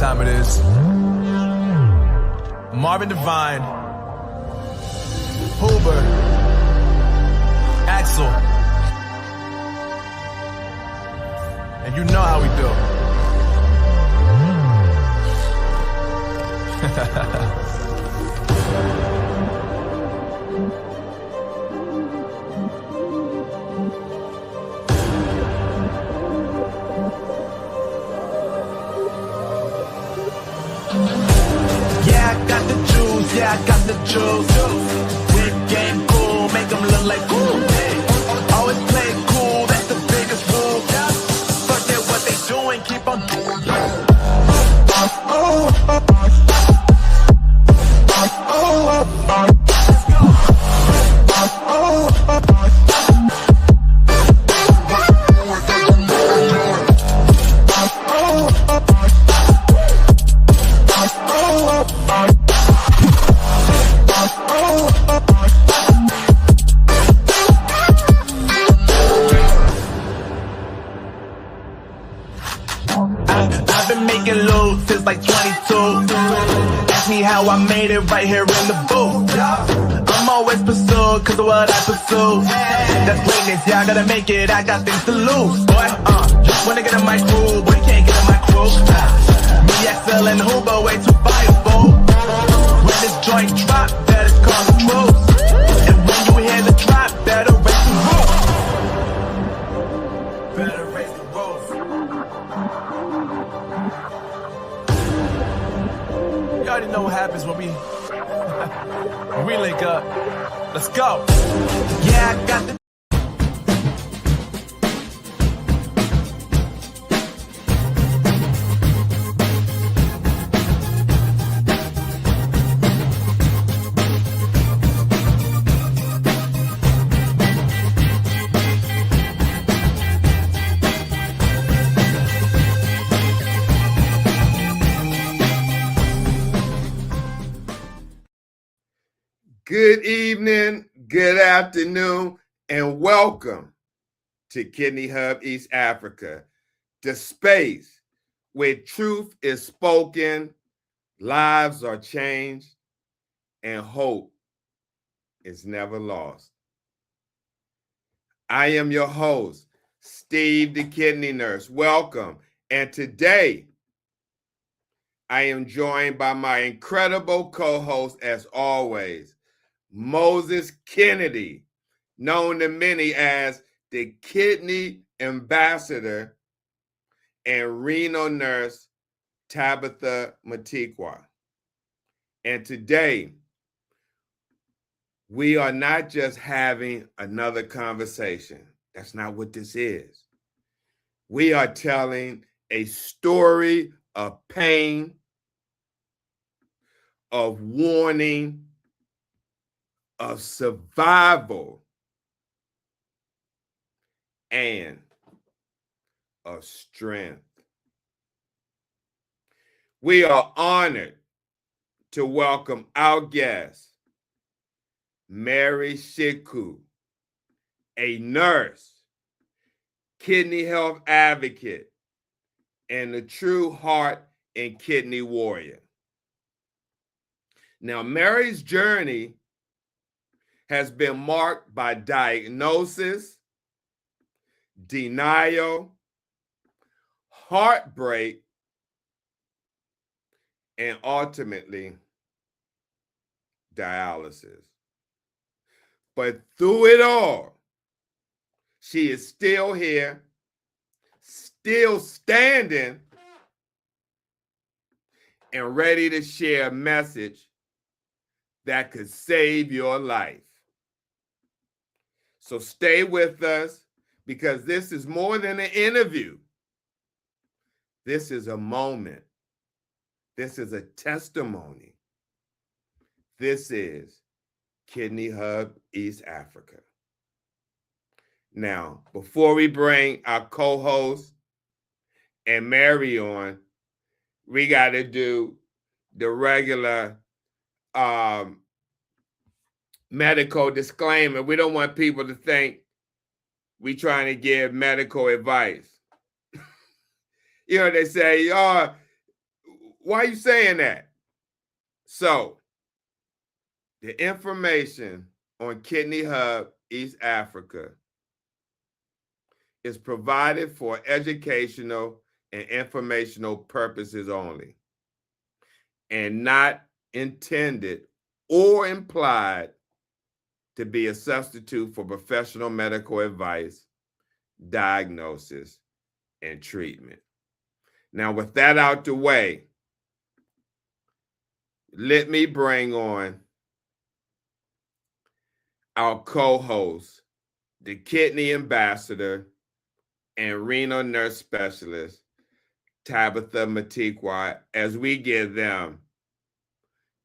time it is. Marvin Devine, Huber, Axel, and you know how we do. Yeah, I got the juice. Big game cool, make them look like cool. Always play it cool, that's the biggest rule. Fuck it, what they doing, keep on doing. I've been making loot since like 22. Ask me how I made it right here in the booth. I'm always pursued cause of what I pursue. That's greatness, yeah, I gotta make it, I got things to lose. Boy, wanna get in my crew, but you can't get in my crew. Me, Axel, and Huber, way too fireable. When this joint drop, better call the truth. And when you hear the drop, better raise the roof. Better raise the roof. You already know what happens when we link up. Let's go. Yeah, I got the Good evening, good afternoon, and welcome to Kidney Hub East Africa, the space where truth is spoken, lives are changed, and hope is never lost. I am your host, Steve the Kidney Nurse. Welcome. And today, I am joined by my incredible co-host, as always, Moses Kennedy, known to many as the Kidney Ambassador, and renal nurse Tabitha Matikwa. And today, we are not just having another conversation. That's not what this is. We are telling a story of pain, of warning, of survival, and of strength. We are honored to welcome our guest, Mary Shiku, a nurse, kidney health advocate, and a true heart and kidney warrior. Now, Mary's journey has been marked by diagnosis, denial, heartbreak, and ultimately dialysis. But through it all, she is still here, still standing, and ready to share a message that could save your life. So stay with us, because this is more than an interview. This is a moment. This is a testimony. This is Kidney Hub East Africa. Now, before we bring our co-host and Mary on, we got to do the regular medical disclaimer. We don't want people to think we trying to give medical advice. You know, they say, oh, Why are you saying that? So the information on Kidney Hub East Africa is provided for educational and informational purposes only, and not intended or implied to be a substitute for professional medical advice, diagnosis, and treatment. Now, with that out the way, let me bring on our co-host, the kidney ambassador and renal nurse specialist, Tabitha Matikwa, as we give them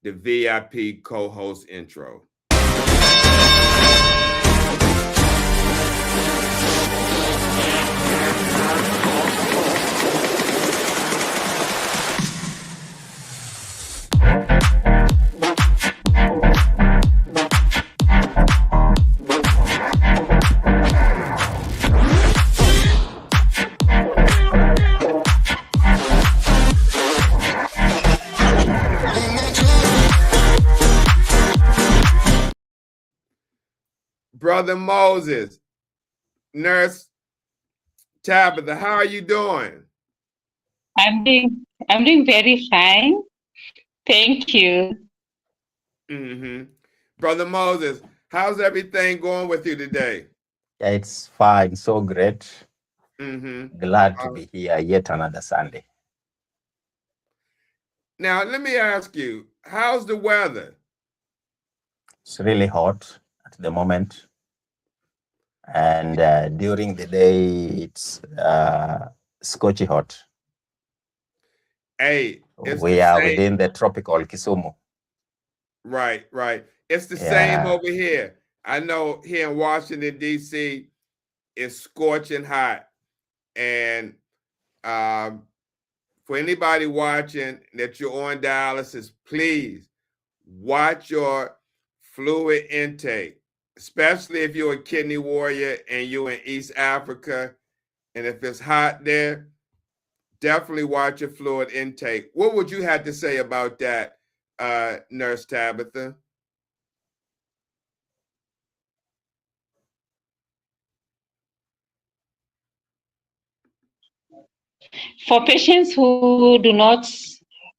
the VIP co-host intro. Brother Moses, Nurse Tabitha, how are you doing? I'm doing very fine. Thank you. Brother Moses, how's everything going with you today? Yeah, it's fine. So great. Glad to be here yet another Sunday. Now, let me ask you, how's the weather? It's really hot at the moment. And during the day, it's scorchy hot. Hey, we are within the tropical Kisumu. Right. It's the same over here. I know here in Washington, D.C., it's scorching hot. And for anybody watching that you're on dialysis, please watch your fluid intake, especially if you're a kidney warrior and you're in East Africa. And if it's hot there, definitely watch your fluid intake. What would you have to say about that, Nurse Tabitha? For patients who do not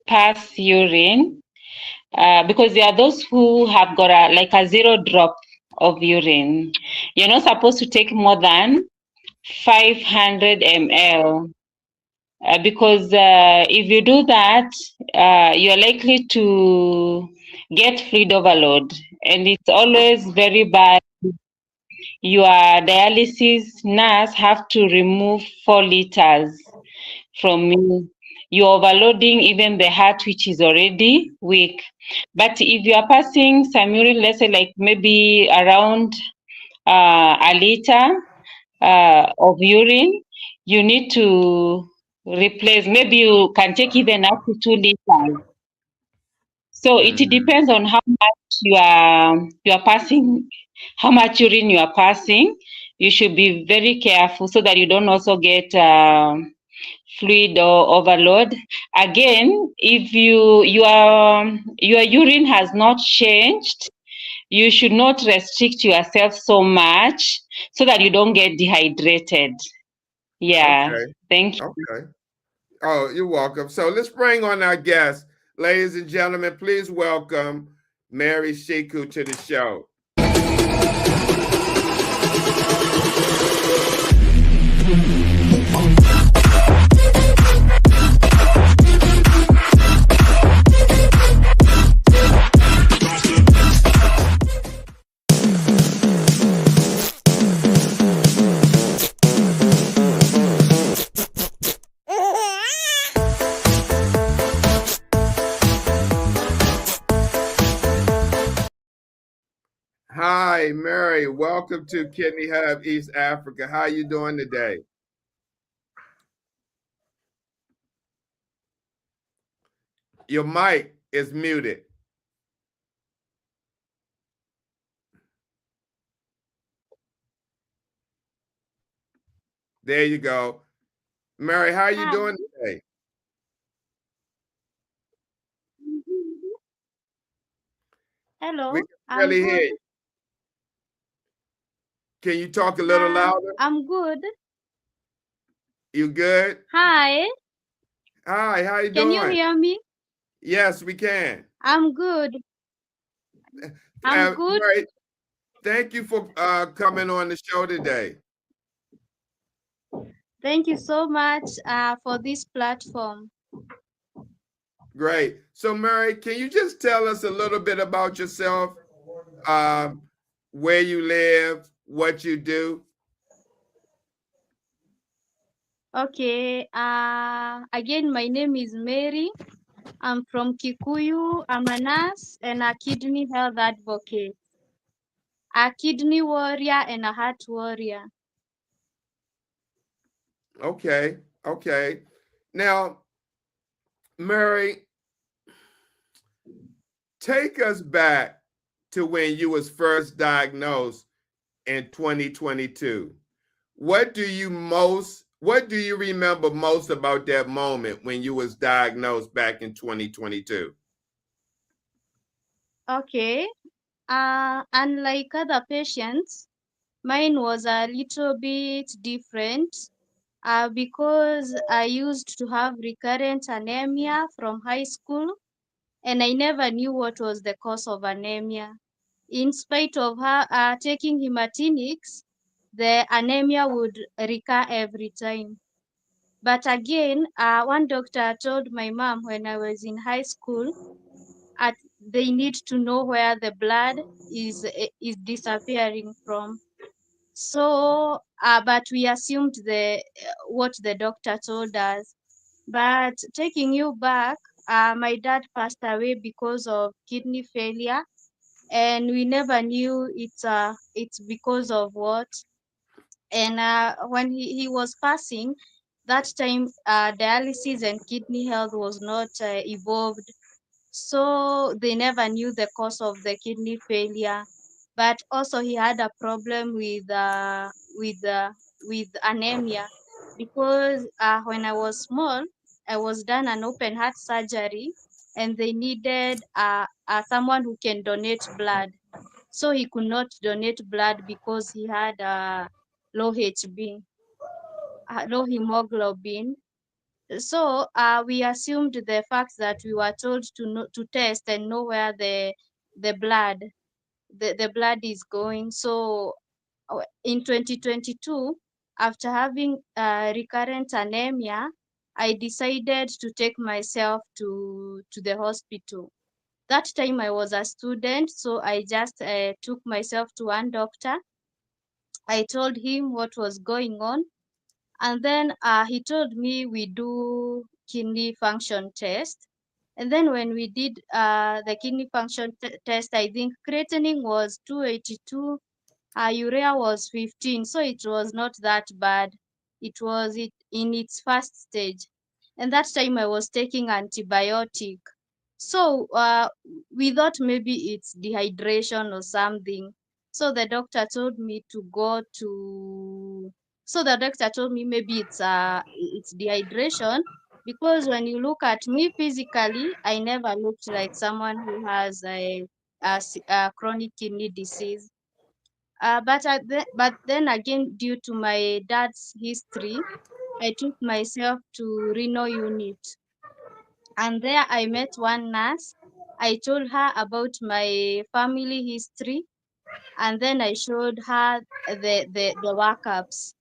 pass urine, because there are those who have got a 0 drop of urine, you're not supposed to take more than 500 ml. Because if you do that, you're likely to get fluid overload, and it's always very bad. Your dialysis nurse have to remove 4 liters from you. You're overloading even the heart, which is already weak. But if you are passing some urine, let's say like maybe around a liter of urine, you need to replace. Maybe you can take even up to 2 liters. So it depends on how much you are passing, how much urine you are passing. You should be very careful so that you don't also get fluid or overload. Again, if your urine has not changed, you should not restrict yourself so much so that you don't get dehydrated. Yeah. Okay. Thank you. Okay. Oh, you're welcome. So let's bring on our guest. Ladies and gentlemen, please welcome Mary Shiku to the show. Hi, Mary. Welcome to Kidney Hub East Africa. How are you doing today? Your mic is muted. There you go. Mary, how are you doing today? Hello, We can I'm barely hear good. you. Can you talk a little louder? I'm good. You good? Hi, Hi, how you can you doing? hear me? Yes, we can. I'm good. I'm good. Mary, thank you for coming on the show today. Thank you so much for this platform. Great. So, Mary, can you just tell us a little bit about yourself, where you live, what you do? Okay. Again, my name is Mary. I'm from Kikuyu. I'm a nurse and a kidney health advocate, a kidney warrior and a heart warrior. Okay. Okay. Now, Mary, take us back to when you was first diagnosed in 2022. What do you remember most about that moment when you was diagnosed back in 2022? Okay. Unlike other patients, mine was a little bit different because I used to have recurrent anemia from high school, and I never knew what was the cause of anemia. In spite of her taking hematinics, the anemia would recur every time. But again, one doctor told my mom when I was in high school, they need to know where the blood is disappearing from. So, but we assumed the what the doctor told us. But taking you back, my dad passed away because of kidney failure, and we never knew it's because of what. And when he was passing, that time dialysis and kidney health was not evolved, so they never knew the cause of the kidney failure. But also he had a problem with uh, with anemia because when I was small, I was done an open heart surgery, and they needed someone who can donate blood. So he could not donate blood because he had low HB, low hemoglobin. So we assumed the fact that we were told to know, to test and know where the blood the blood is going. So in 2022, after having recurrent anemia, I decided to take myself to the hospital. That time I was a student, so I just took myself to one doctor. I told him what was going on, and then he told me we do kidney function test. And then when we did the kidney function test, I think creatinine was 282, urea was 15, so it was not that bad. It was in its first stage, and that time I was taking antibiotic. So we thought maybe it's dehydration or something. So the doctor told me to go to. So the doctor told me maybe it's dehydration, because when you look at me physically, I never looked like someone who has a chronic kidney disease. But then again, due to my dad's history, I took myself to renal unit, and there I met one nurse. I told her about my family history, and then I showed her the workups.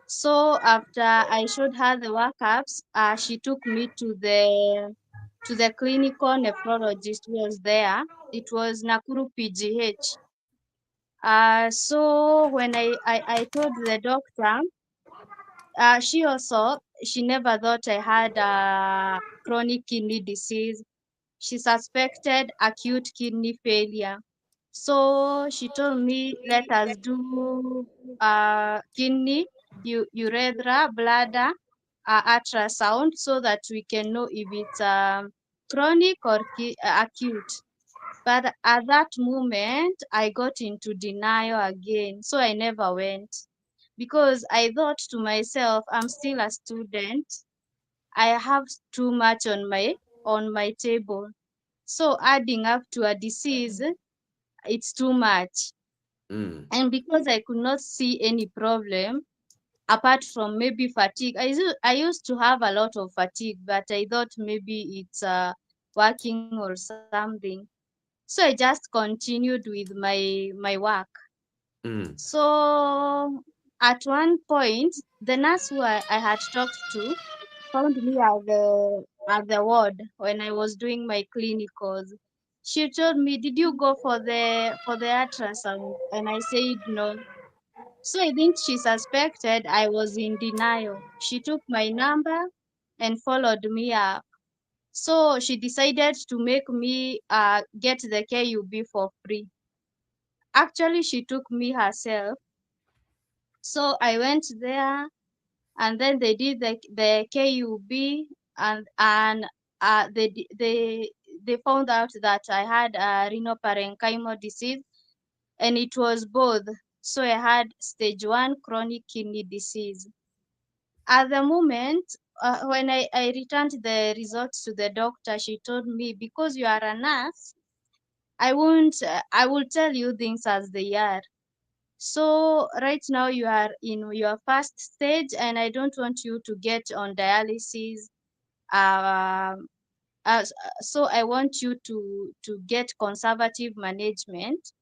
So after I showed her the workups, she took me to the clinical nephrologist who was there. It was Nakuru PGH. So when I told the doctor, she never thought I had chronic kidney disease. She suspected acute kidney failure. So she told me, let us do kidney, urethra, bladder, ultrasound, so that we can know if it's chronic or acute. But at that moment, I got into denial again. So I never went, because I thought to myself, I'm still a student. I have too much on my table. So adding up to a disease, it's too much. And because I could not see any problem apart from maybe fatigue, I used to have a lot of fatigue, but I thought maybe it's working or something. So I just continued with my work. So at one point, the nurse who I had talked to found me at the ward when I was doing my clinicals. She told me, "Did you go for the ultrasound?" And I said no. So I think she suspected I was in denial. She took my number and followed me up. So she decided to make me get the KUB for free. Actually, she took me herself. So I went there, and then they did the KUB, and they found out that I had renal parenchymal disease, and it was both. So I had stage 1 chronic kidney disease. At the moment, when I returned the results to the doctor, she told me, because you are a nurse, I won't. I will tell you things as they are. So right now you are in your first stage, and I don't want you to get on dialysis. Um, so I want you to get conservative management.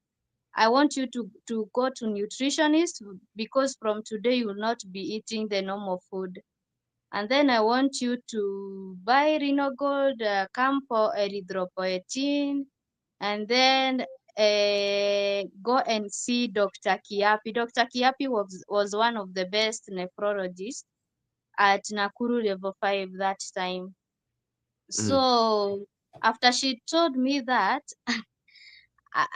I want you to go to nutritionist, because from today you will not be eating the normal food. And then I want you to buy Renal Gold, Campo, erythropoietin, and then go and see Dr. Kiapi. Dr. Kiapi was one of the best nephrologists at Nakuru level 5 that time. So after she told me that,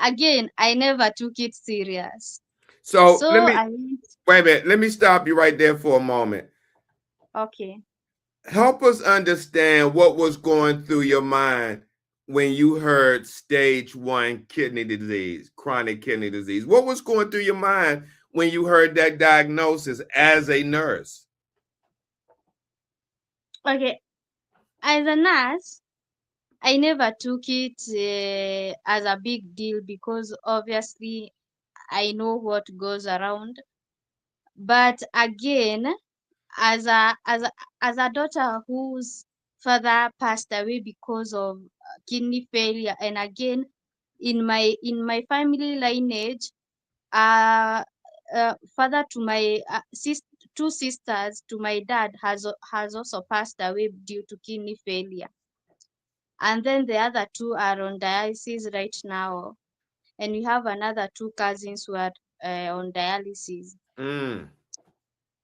again, I never took it serious. So So let me I wait a minute. Let me stop you right there for a moment. okay. Help us understand what was going through your mind when you heard stage 1 kidney disease, chronic kidney disease. What was going through your mind when you heard that diagnosis as a nurse? Okay. As a nurse, I never took it as a big deal, because obviously I know what goes around. But again, as a daughter whose father passed away because of kidney failure, and again in my family lineage, uh, father to my two sisters to my dad has also passed away due to kidney failure, and then the other two are on dialysis right now, and we have another two cousins who are on dialysis.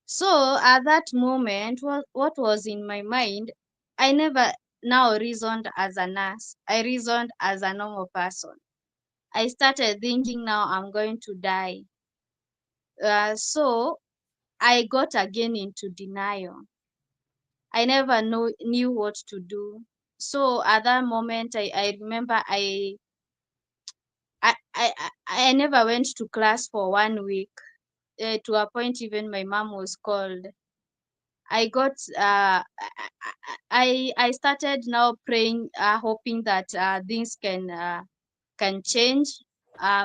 So at that moment, what was in my mind, I never now reasoned as a nurse. I reasoned as a normal person. I started thinking, now I'm going to die. So I got again into denial. I never knew what to do. So at that moment, I remember I never went to class for 1 week, to a point even my mom was called. I got I started now praying, hoping that things can change.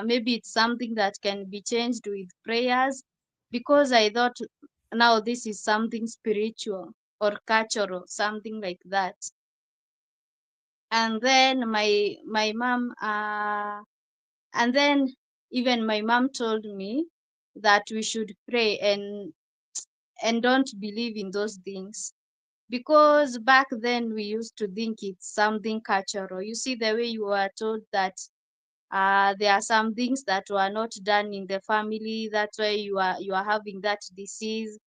Maybe it's something that can be changed with prayers, because I thought now this is something spiritual or cultural, something like that. And then my mom and then even my mom told me that we should pray and don't believe in those things, because back then we used to think it's something cultural. You see, the way you were told that there are some things that were not done in the family, that's why you are having that disease.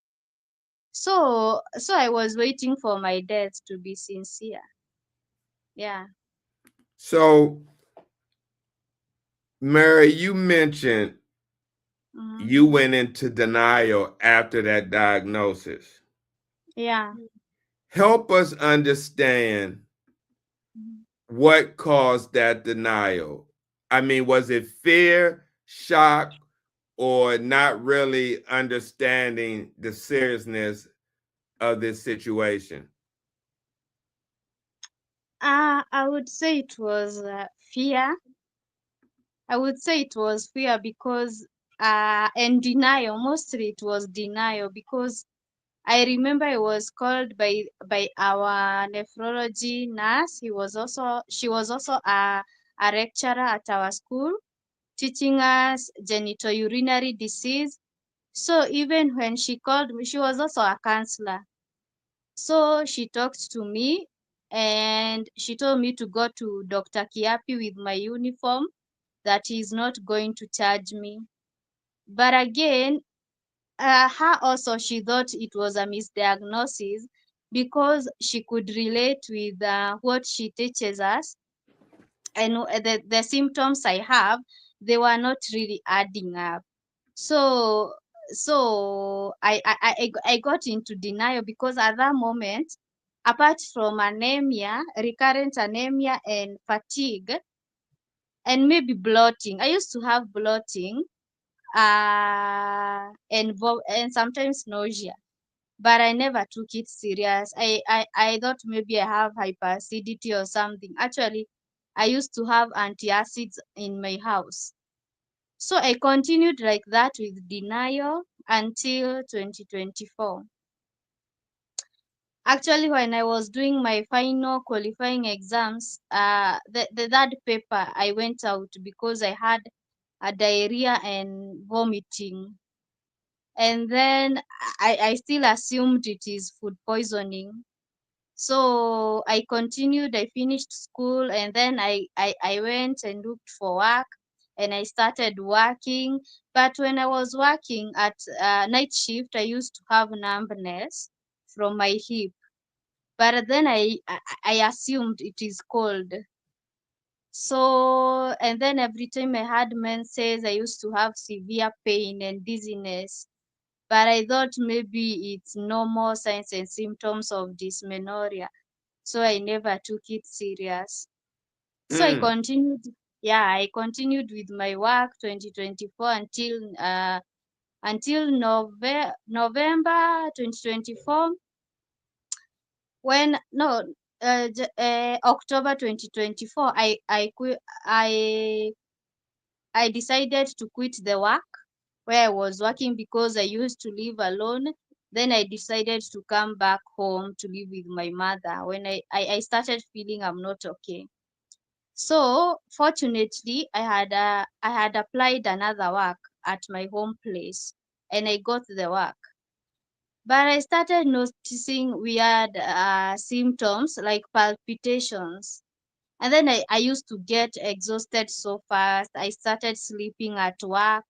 So I was waiting for my death to be sincere. Yeah. So, Mary, you mentioned you went into denial after that diagnosis. Yeah. Help us understand what caused that denial. I mean, was it fear, shock, or not really understanding the seriousness of this situation? I would say it was fear. I would say it was fear because and denial. Mostly it was denial because I remember I was called by our nephrology nurse. She was also a lecturer at our school, teaching us genitourinary disease. So even when she called me, she was also a counselor. So she talked to me and she told me to go to Dr. Kiapi with my uniform, that he's not going to charge me. But again, her also, she thought it was a misdiagnosis because she could relate with what she teaches us, and the symptoms I have, they were not really adding up. So I got into denial because at that moment, apart from anemia, recurrent anemia and fatigue, and maybe bloating, I used to have bloating, and sometimes nausea, but I never took it serious. I thought maybe I have hyperacidity or something. Actually, I used to have antacids in my house. So I continued like that with denial until 2024. Actually, when I was doing my final qualifying exams, the third paper, I went out because I had a diarrhea and vomiting. And then I still assumed it is food poisoning. So I continued, I finished school, and then I went and looked for work, and I started working. But when I was working at night shift, I used to have numbness from my hip. But then I assumed it is cold. So, and then every time I had menses, I used to have severe pain and dizziness. But I thought maybe it's normal signs and symptoms of dysmenorrhea. So I never took it serious. So I Mm. continued, yeah, I continued with my work 2024 until November 2024, when no October 2024, I decided to quit the work where I was working because I used to live alone. Then I decided to come back home to live with my mother when I started feeling I'm not okay. So fortunately, I had applied another work at my home place, and I got the work. But I started noticing weird symptoms like palpitations. And then I used to get exhausted so fast. I started sleeping at work.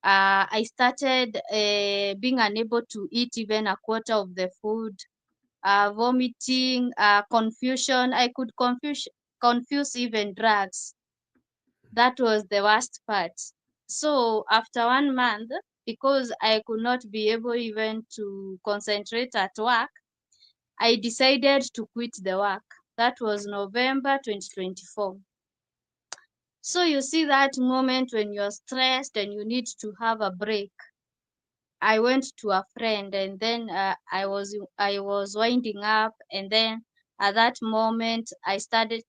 I started being unable to eat even a quarter of the food, vomiting, confusion. I could confuse even drugs. That was the worst part. So after 1 month, because I could not be able even to concentrate at work, I decided to quit the work. That was November 2024. So you see that moment when you're stressed and you need to have a break. I went to a friend, and then I was winding up, and then at that moment I started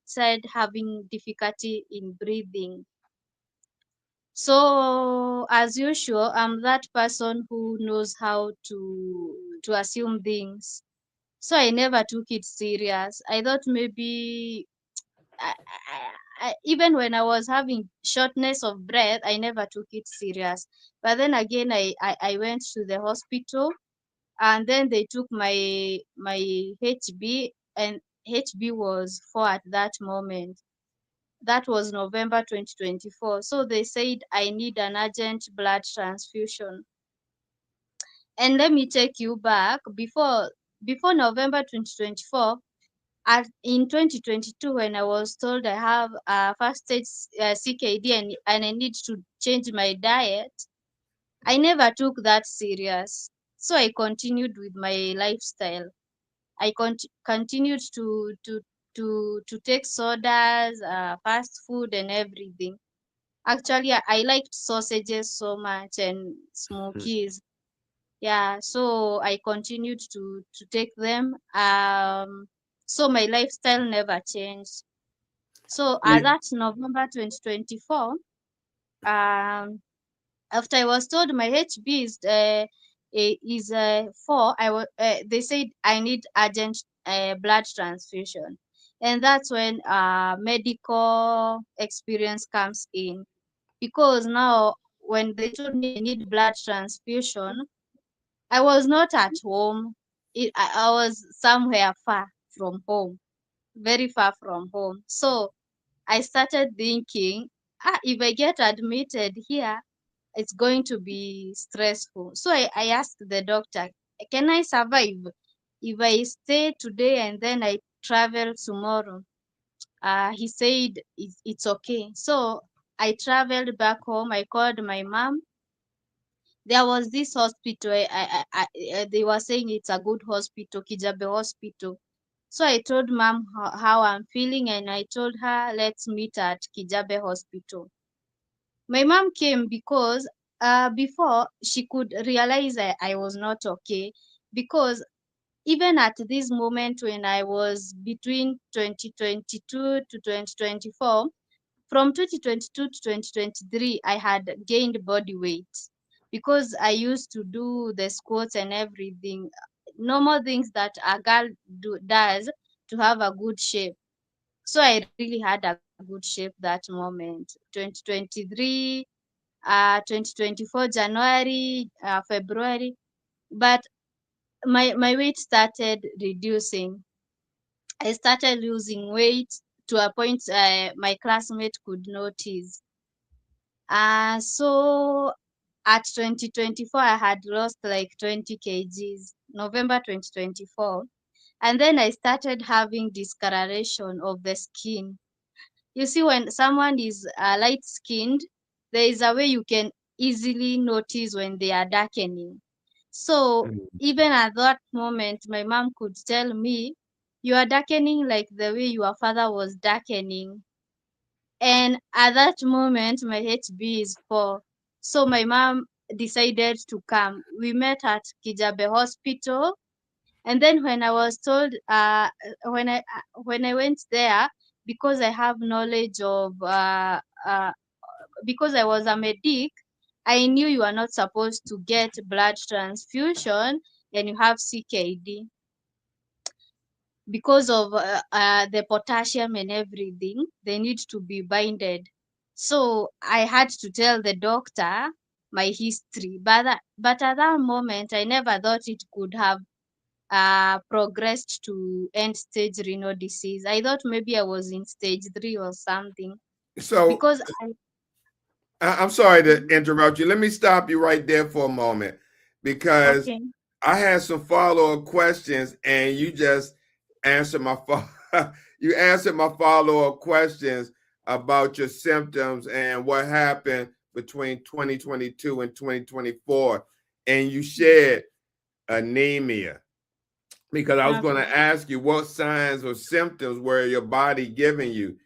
having difficulty in breathing. So as usual, I'm that person who knows how to assume things. So I never took it serious. I thought maybe even when I was having shortness of breath, I never took it serious. But then again, I went to the hospital, and then they took my HB, and HB was 4 at that moment. That was November 2024. So they said I need an urgent blood transfusion. And let me take you back before November 2024. In 2022, when I was told I have a first stage CKD, and I need to change my diet, I never took that serious. So I continued with my lifestyle. I continued to take sodas, fast food, and everything. Actually, I liked sausages so much and smokies. Yeah, so I continued to take them. So my lifestyle never changed. So that November 2024, after I was told my HB is 4, they said I need urgent blood transfusion, and that's when medical experience comes in, because now when they told me I need blood transfusion, I was not at home. I was somewhere far from home, very far from home. So I started thinking, if I get admitted here, it's going to be stressful. So I asked the doctor, can I survive if I stay today and then I travel tomorrow? He said it's okay. So I traveled back home. I called my mom. There was this hospital. They were saying it's a good hospital, Kijabe Hospital. So I told mom how I'm feeling, and I told her, let's meet at Kijabe Hospital. My mom came because before she could realize I was not okay, because even at this moment when I was between 2022 to 2024, from 2022 to 2023, I had gained body weight because I used to do the squats and everything, normal things that a girl does to have a good shape. So I really had a good shape that moment. 2023, 2024 January, February, but my weight started reducing. I started losing weight to a point my classmate could notice. So at 2024, I had lost like 20 kgs, November 2024. And then I started having discoloration of the skin. You see, when someone is light skinned, there is a way you can easily notice when they are darkening. So even at that moment, my mom could tell me, you are darkening like the way your father was darkening. And at that moment, my HB is 4. So my mom decided to come. We met at Kijabe Hospital. And then when I was told, when I went there, because I have knowledge of, because I was a medic, I knew you are not supposed to get blood transfusion and you have CKD because of the potassium and everything. They need to be binded. So I had to tell the doctor my history, but at that moment I never thought it could have progressed to end-stage renal disease. I thought maybe I was in stage 3 or something, So because I'm sorry to interrupt you. Let me stop you right there for a moment because okay. I had some follow-up questions and you just answered my you answered my follow-up questions about your symptoms and what happened between 2022 and 2024, and you shared anemia, because I was going Okay. to ask you what signs or symptoms were your body giving you.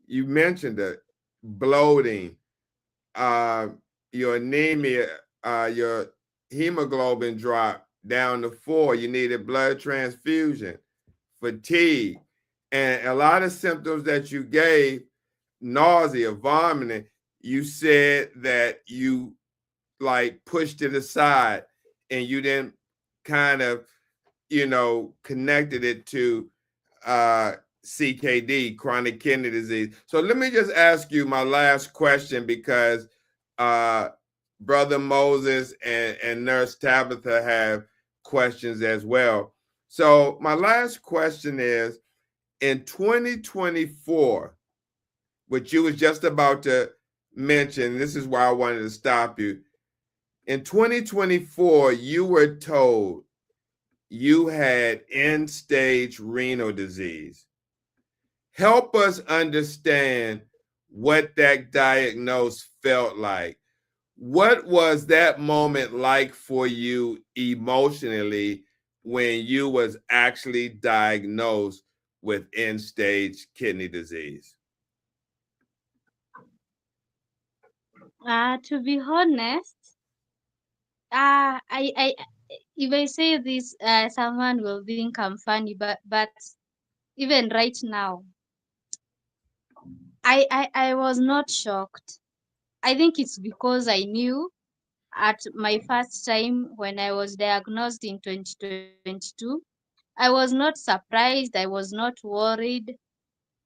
You mentioned it, bloating, uh, your anemia, your hemoglobin dropped down to 4. You needed blood transfusion, fatigue, and a lot of symptoms that you gave, nausea, vomiting. You said that you like pushed it aside and you didn't kind of, connected it to uh, CKD, chronic kidney disease. So let me just ask you my last question, because uh, Brother Moses and Nurse Tabitha have questions as well. So my last question is, in 2024, which you was just about to mention, this is why I wanted to stop you. In 2024, you were told you had end-stage renal disease. Help us understand what that diagnosis felt like. What was that moment like for you emotionally when you was actually diagnosed with end-stage kidney disease? To be honest, I if I say this, someone will think I'm funny, but even right now, I was not shocked. I think it's because I knew at my first time when I was diagnosed in 2022, I was not surprised, I was not worried,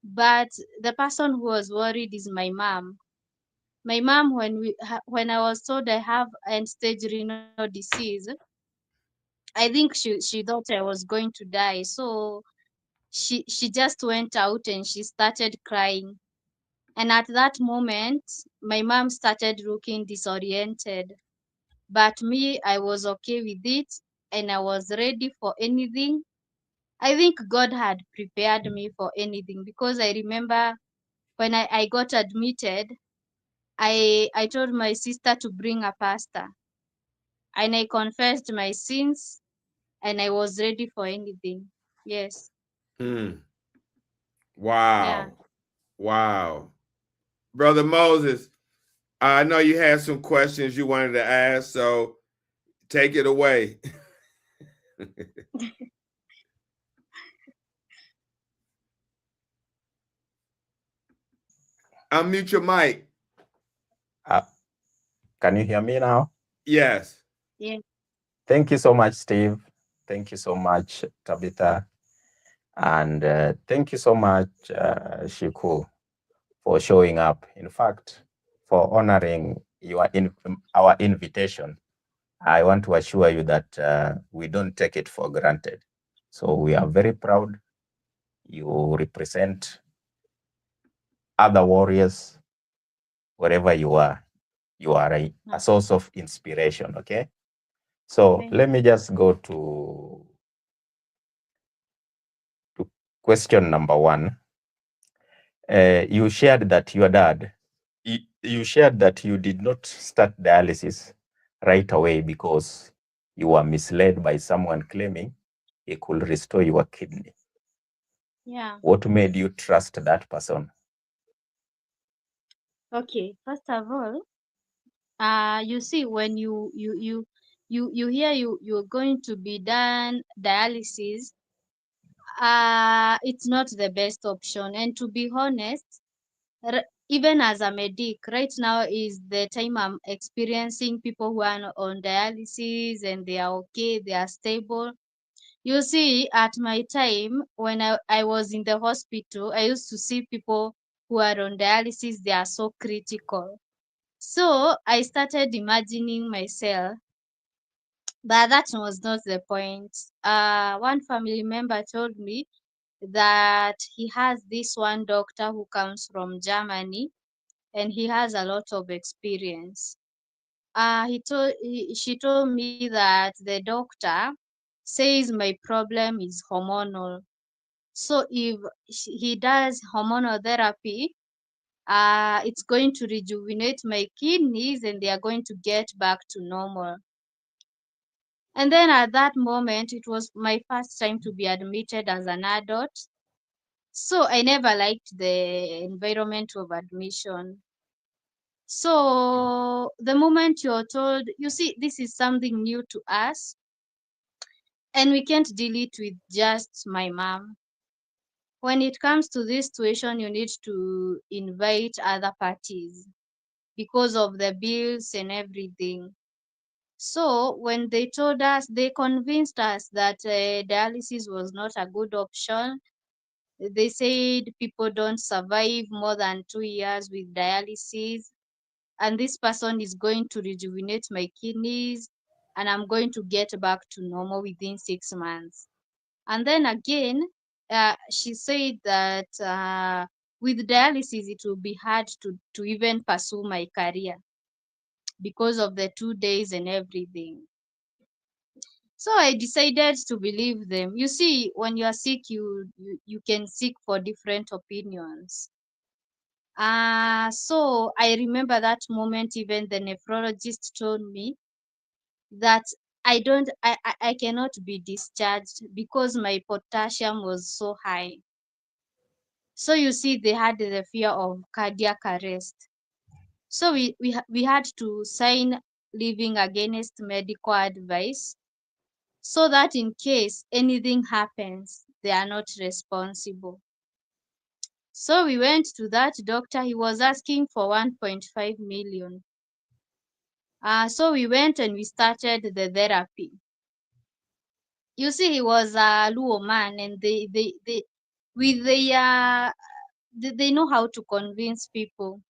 but the person who was worried is my mom. My mom, when I was told I have end-stage renal disease, I think she thought I was going to die. So she just went out and she started crying. And at that moment, my mom started looking disoriented. But me, I was okay with it and I was ready for anything. I think God had prepared me for anything because I remember when I got admitted, I told my sister to bring a pastor and I confessed my sins and I was ready for anything. Yes. Yeah. Wow. Wow. Brother Moses, I know you had some questions you wanted to ask, so take it away. Unmute your mic. Can you hear me now? Yes. Yeah. Thank you so much, Steve. Thank you so much, Tabitha. And thank you so much, Shiku, for showing up. In fact, for honoring our invitation. I want to assure you that we don't take it for granted. So we are very proud. You represent other warriors wherever you are. You are a source of inspiration, okay? So let me just go to question number one. You shared that your dad, you shared that you did not start dialysis right away because you were misled by someone claiming he could restore your kidney. Yeah. What made you trust that person? Okay. First of all, you see, when you hear you're going to be done dialysis, it's not the best option. And to be honest, even as a medic, right now is the time I'm experiencing people who are on dialysis and they are okay, they are stable. You see, at my time when I was in the hospital, I used to see people who are on dialysis, they are so critical. So I started imagining myself, but that was not the point. One family member told me that he has this one doctor who comes from Germany and he has a lot of experience. She told me that the doctor says my problem is hormonal. So if he does hormonal therapy, it's going to rejuvenate my kidneys and they are going to get back to normal. And then at that moment, it was my first time to be admitted as an adult. So I never liked the environment of admission. So the moment you're told, you see, this is something new to us, and we can't deal it with just my mom. When it comes to this situation, you need to invite other parties because of the bills and everything. So when they told us, they convinced us that dialysis was not a good option. They said people don't survive more than 2 years with dialysis, and this person is going to rejuvenate my kidneys, and I'm going to get back to normal within 6 months. And then again, she said that with dialysis, it will be hard to even pursue my career because of the 2 days and everything. So I decided to believe them. You see, when you are sick, you can seek for different opinions. So I remember that moment, even the nephrologist told me that I cannot be discharged because my potassium was so high. So you see, they had the fear of cardiac arrest. So we had to sign leaving against medical advice so that in case anything happens, they are not responsible. So we went to that doctor. He was asking for 1.5 million. So we went and we started the therapy. You see, he was a Luo man, and they with they know how to convince people.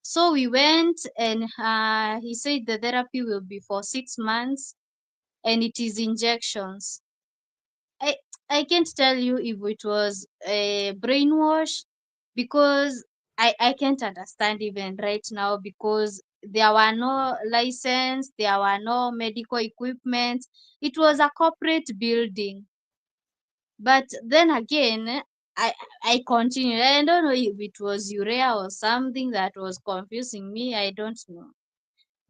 So we went, and he said the therapy will be for 6 months, and it is injections. I I can't tell you if it was a brainwash, because I can't understand even right now, because there were no license, there were no medical equipment. It was a corporate building. But then again, I I continued. I don't know if it was urea or something that was confusing me. I don't know.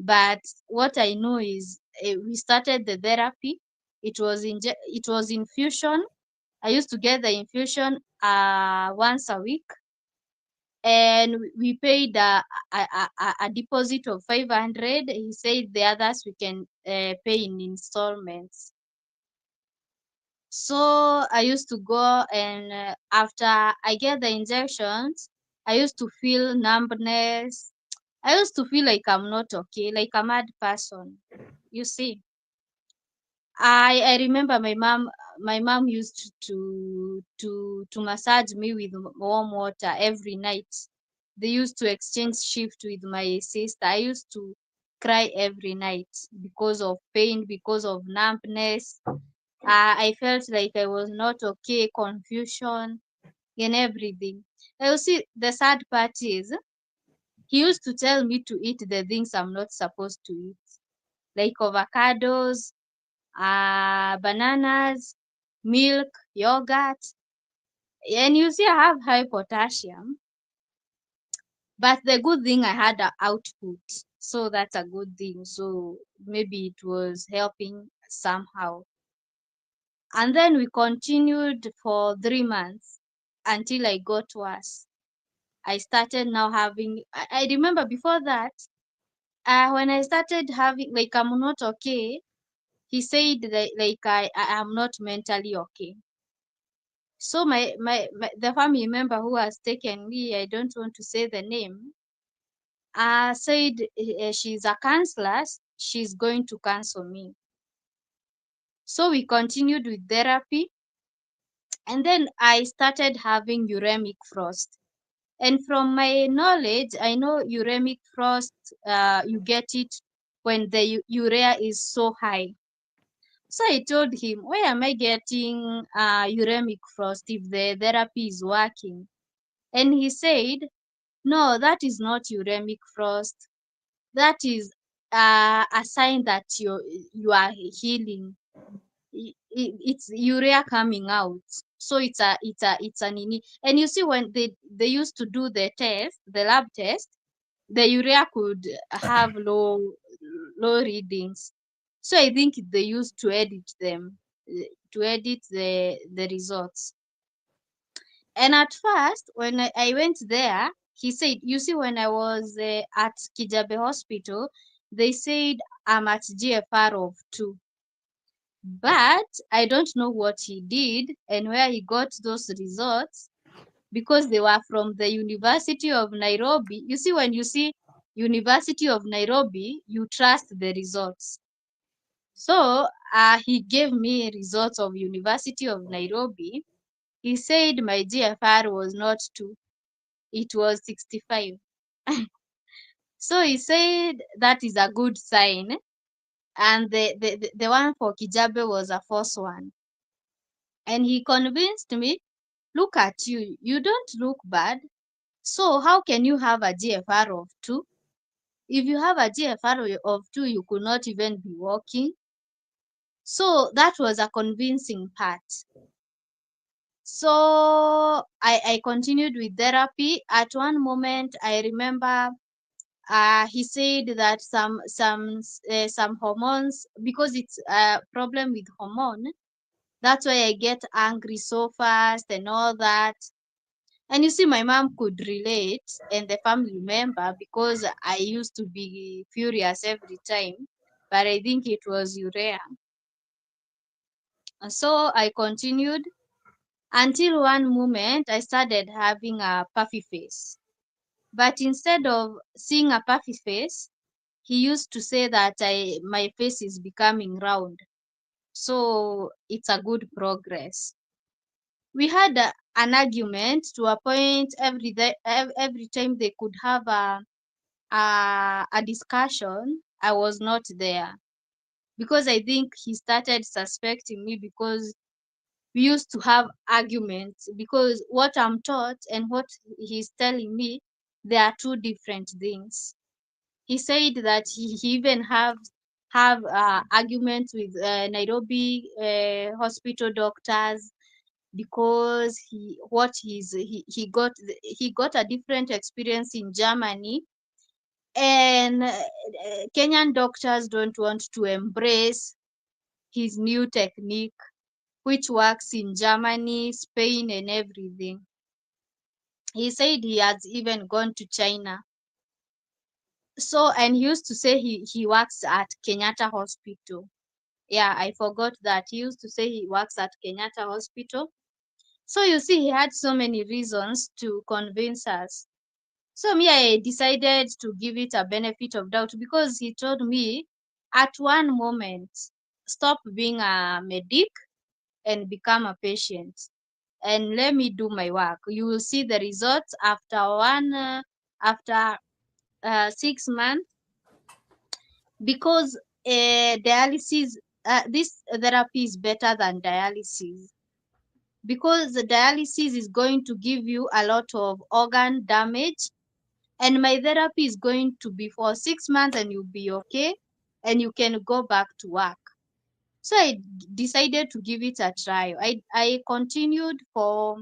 But what I know is, we started the therapy. It was infusion. I used to get the infusion once a week, and we paid a deposit of 500. He said the others we can pay in installments. So I used to go, and after I get the injections, I used to feel numbness. I used to feel like I'm not okay, like a mad person. You see, I remember my mom used to massage me with warm water every night. They used to exchange shift with my sister. I used to cry every night because of pain, because of numbness. I felt like I was not okay, confusion and everything. You see, the sad part is, he used to tell me to eat the things I'm not supposed to eat, like avocados, bananas, milk, yogurt. And you see, I have high potassium, but the good thing, I had an output. So that's a good thing. So maybe it was helping somehow. And then we continued for 3 months until I got worse. I started now having, I remember before that, when I started having, like, I'm not okay, he said that, like, I am not mentally okay. So the family member who has taken me, I don't want to say the name, said she's a counselor, she's going to counsel me. So we continued with therapy, and then I started having uremic frost. And from my knowledge, I know uremic frost, you get it when the urea is so high. So I told him, why am I getting uremic frost if the therapy is working? And he said, no, that is not uremic frost. That is a sign that you are healing. It's urea coming out. So it's a nini. And you see, when they used to do the lab test, the urea could have low readings. So I think they used to edit them, to edit the results. And at first, when I went there, he said, you see, when I was at Kijabe Hospital, they said I'm at GFR of 2. But I don't know what he did and where he got those results, because they were from the University of Nairobi. You see, when you see University of Nairobi, you trust the results. So he gave me results of University of Nairobi. He said my GFR was not 2, it was 65. So he said that is a good sign. And the one for Kijabe was a false one. And he convinced me, look at you, you don't look bad. So how can you have a GFR of 2? If you have a GFR of 2, you could not even be walking. So that was a convincing part. So I continued with therapy. At one moment, I remember he said that some hormones, because it's a problem with hormone, that's why I get angry so fast and all that. And you see, my mom could relate, and the family member, because I used to be furious every time, but I think it was urea. So I continued until one moment I started having a puffy face. But instead of seeing a puffy face, he used to say that my face is becoming round. So it's a good progress. We had an argument to a point. Every time they could have a discussion, I was not there because I think he started suspecting me because we used to have arguments because what I'm taught and what he's telling me, they are two different things. He said that he even have arguments with Nairobi hospital doctors because he got a different experience in Germany, and Kenyan doctors don't want to embrace his new technique which works in Germany, Spain, and everything. He said he has even gone to China. So, and he used to say he works at Kenyatta Hospital. Yeah, I forgot that. He used to say he works at Kenyatta Hospital. So you see, he had so many reasons to convince us. So me, I decided to give it a benefit of doubt because he told me at one moment, stop being a medic and become a patient. And let me do my work. You will see the results after 6 months because dialysis. This therapy is better than dialysis because the dialysis is going to give you a lot of organ damage, and my therapy is going to be for 6 months and you'll be okay and you can go back to work. So I decided to give it a try. I continued for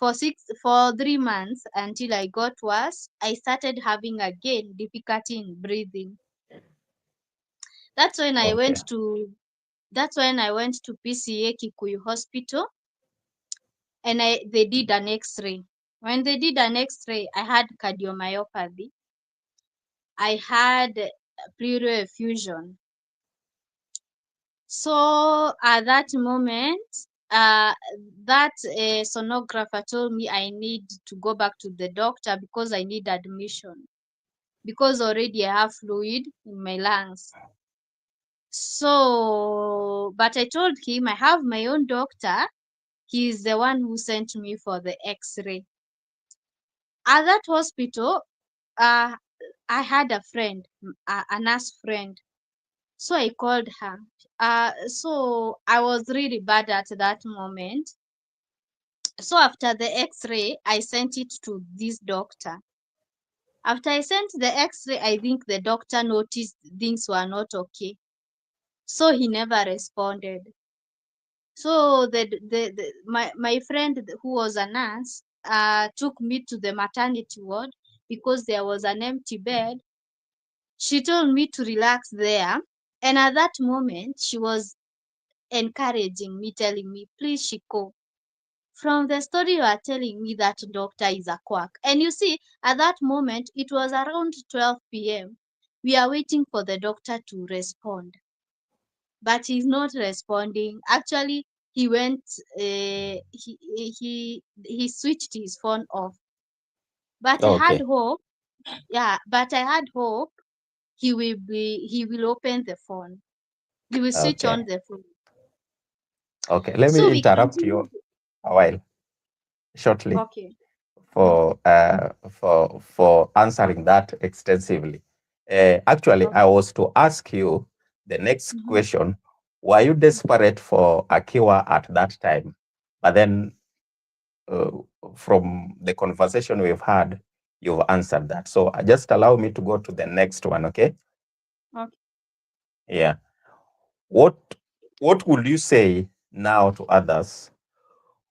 3 months until I got worse. I started having again difficulty in breathing. That's when I Okay. went to that's when I went to PCA Kikuyu Hospital, and they did an X-ray. When they did an X-ray, I had cardiomyopathy. I had pleural effusion. So at that moment, uh, that sonographer told me I need to go back to the doctor because I need admission because already I have fluid in my lungs. So, but I told him I have my own doctor. He is the one who sent me for the X-ray. At that hospital, uh, I had a friend, a nurse friend. So I called her. So I was really bad at that moment. So after the X-ray, I sent it to this doctor. After I sent the X-ray, I think the doctor noticed things were not okay. So he never responded. So my friend who was a nurse took me to the maternity ward because there was an empty bed. She told me to relax there. And at that moment, she was encouraging me, telling me, please, Shiko, from the story you are telling me, that doctor is a quack. And you see, at that moment, it was around 12 p.m. We are waiting for the doctor to respond, but he's not responding. Actually, he went, he switched his phone off. But I had Okay. hope, yeah, but I had hope he will open the phone. He will switch Okay. on the phone. Okay. Let me So we interrupt you continued. a while shortly Okay. for answering that extensively. Actually, I Okay. was to ask you the next Mhm. question. Were you desperate for a cure at that time? But then, uh, from the conversation we've had, you've answered that. So just allow me to go to the next one, okay? Okay. Yeah. What What would you say now to others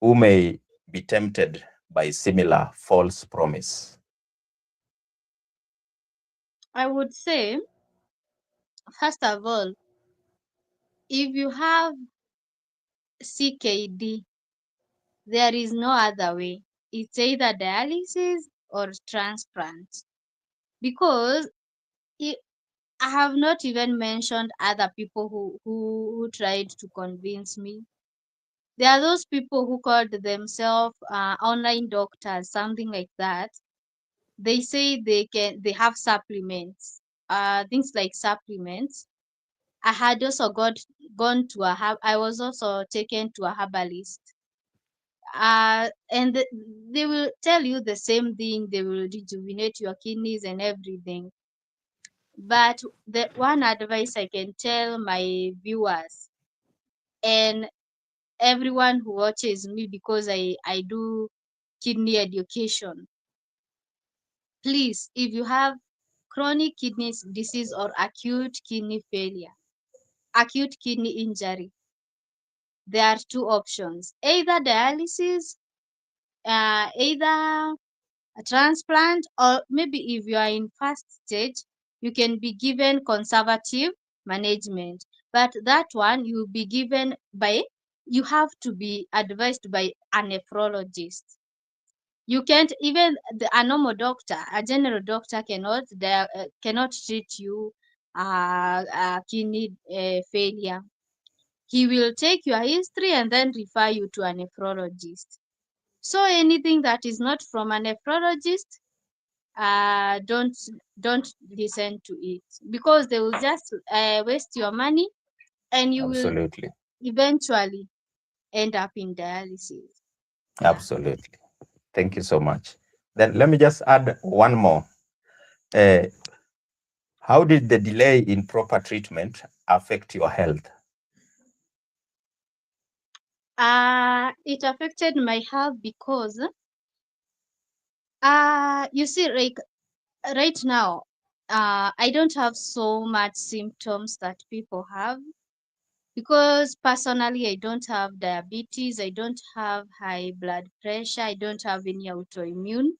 who may be tempted by similar false promise? I would say, first of all, if you have CKD, there is no other way. It's either dialysis or transplant. Because I have not even mentioned other people who tried to convince me. There are those people who called themselves online doctors, something like that. They say they have supplements, things like supplements. I had also gone to I was also taken to a herbalist. And they will tell you the same thing. They will rejuvenate your kidneys and everything. But the one advice I can tell my viewers and everyone who watches me, because I do kidney education, please, if you have chronic kidney disease or acute kidney failure, acute kidney injury, there are two options: either dialysis, either a transplant, or maybe if you are in first stage, you can be given conservative management. But that one you will be given by, you have to be advised by a nephrologist. You can't, even a normal doctor, a general doctor cannot treat you kidney failure. He will take your history and then refer you to a nephrologist. So anything that is not from a nephrologist, don't listen to it, because they will just waste your money, and you will Absolutely. eventually end up in dialysis. Yeah. Absolutely. Thank you so much. Then let me just add one more. Uh, how did the delay in proper treatment affect your health? It affected my health because you see, like right now, I don't have so much symptoms that people have, because personally I don't have diabetes, I don't have high blood pressure, I don't have any autoimmune.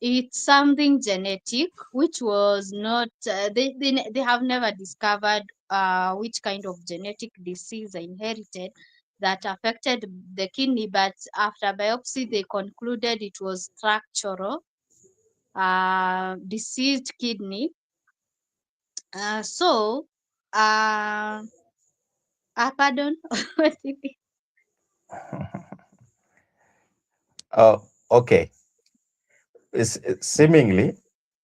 It's something genetic, which was not they have never discovered which kind of genetic disease I inherited that affected the kidney, but after biopsy they concluded it was structural diseased kidney. So pardon. What did Oh, okay. Seemingly,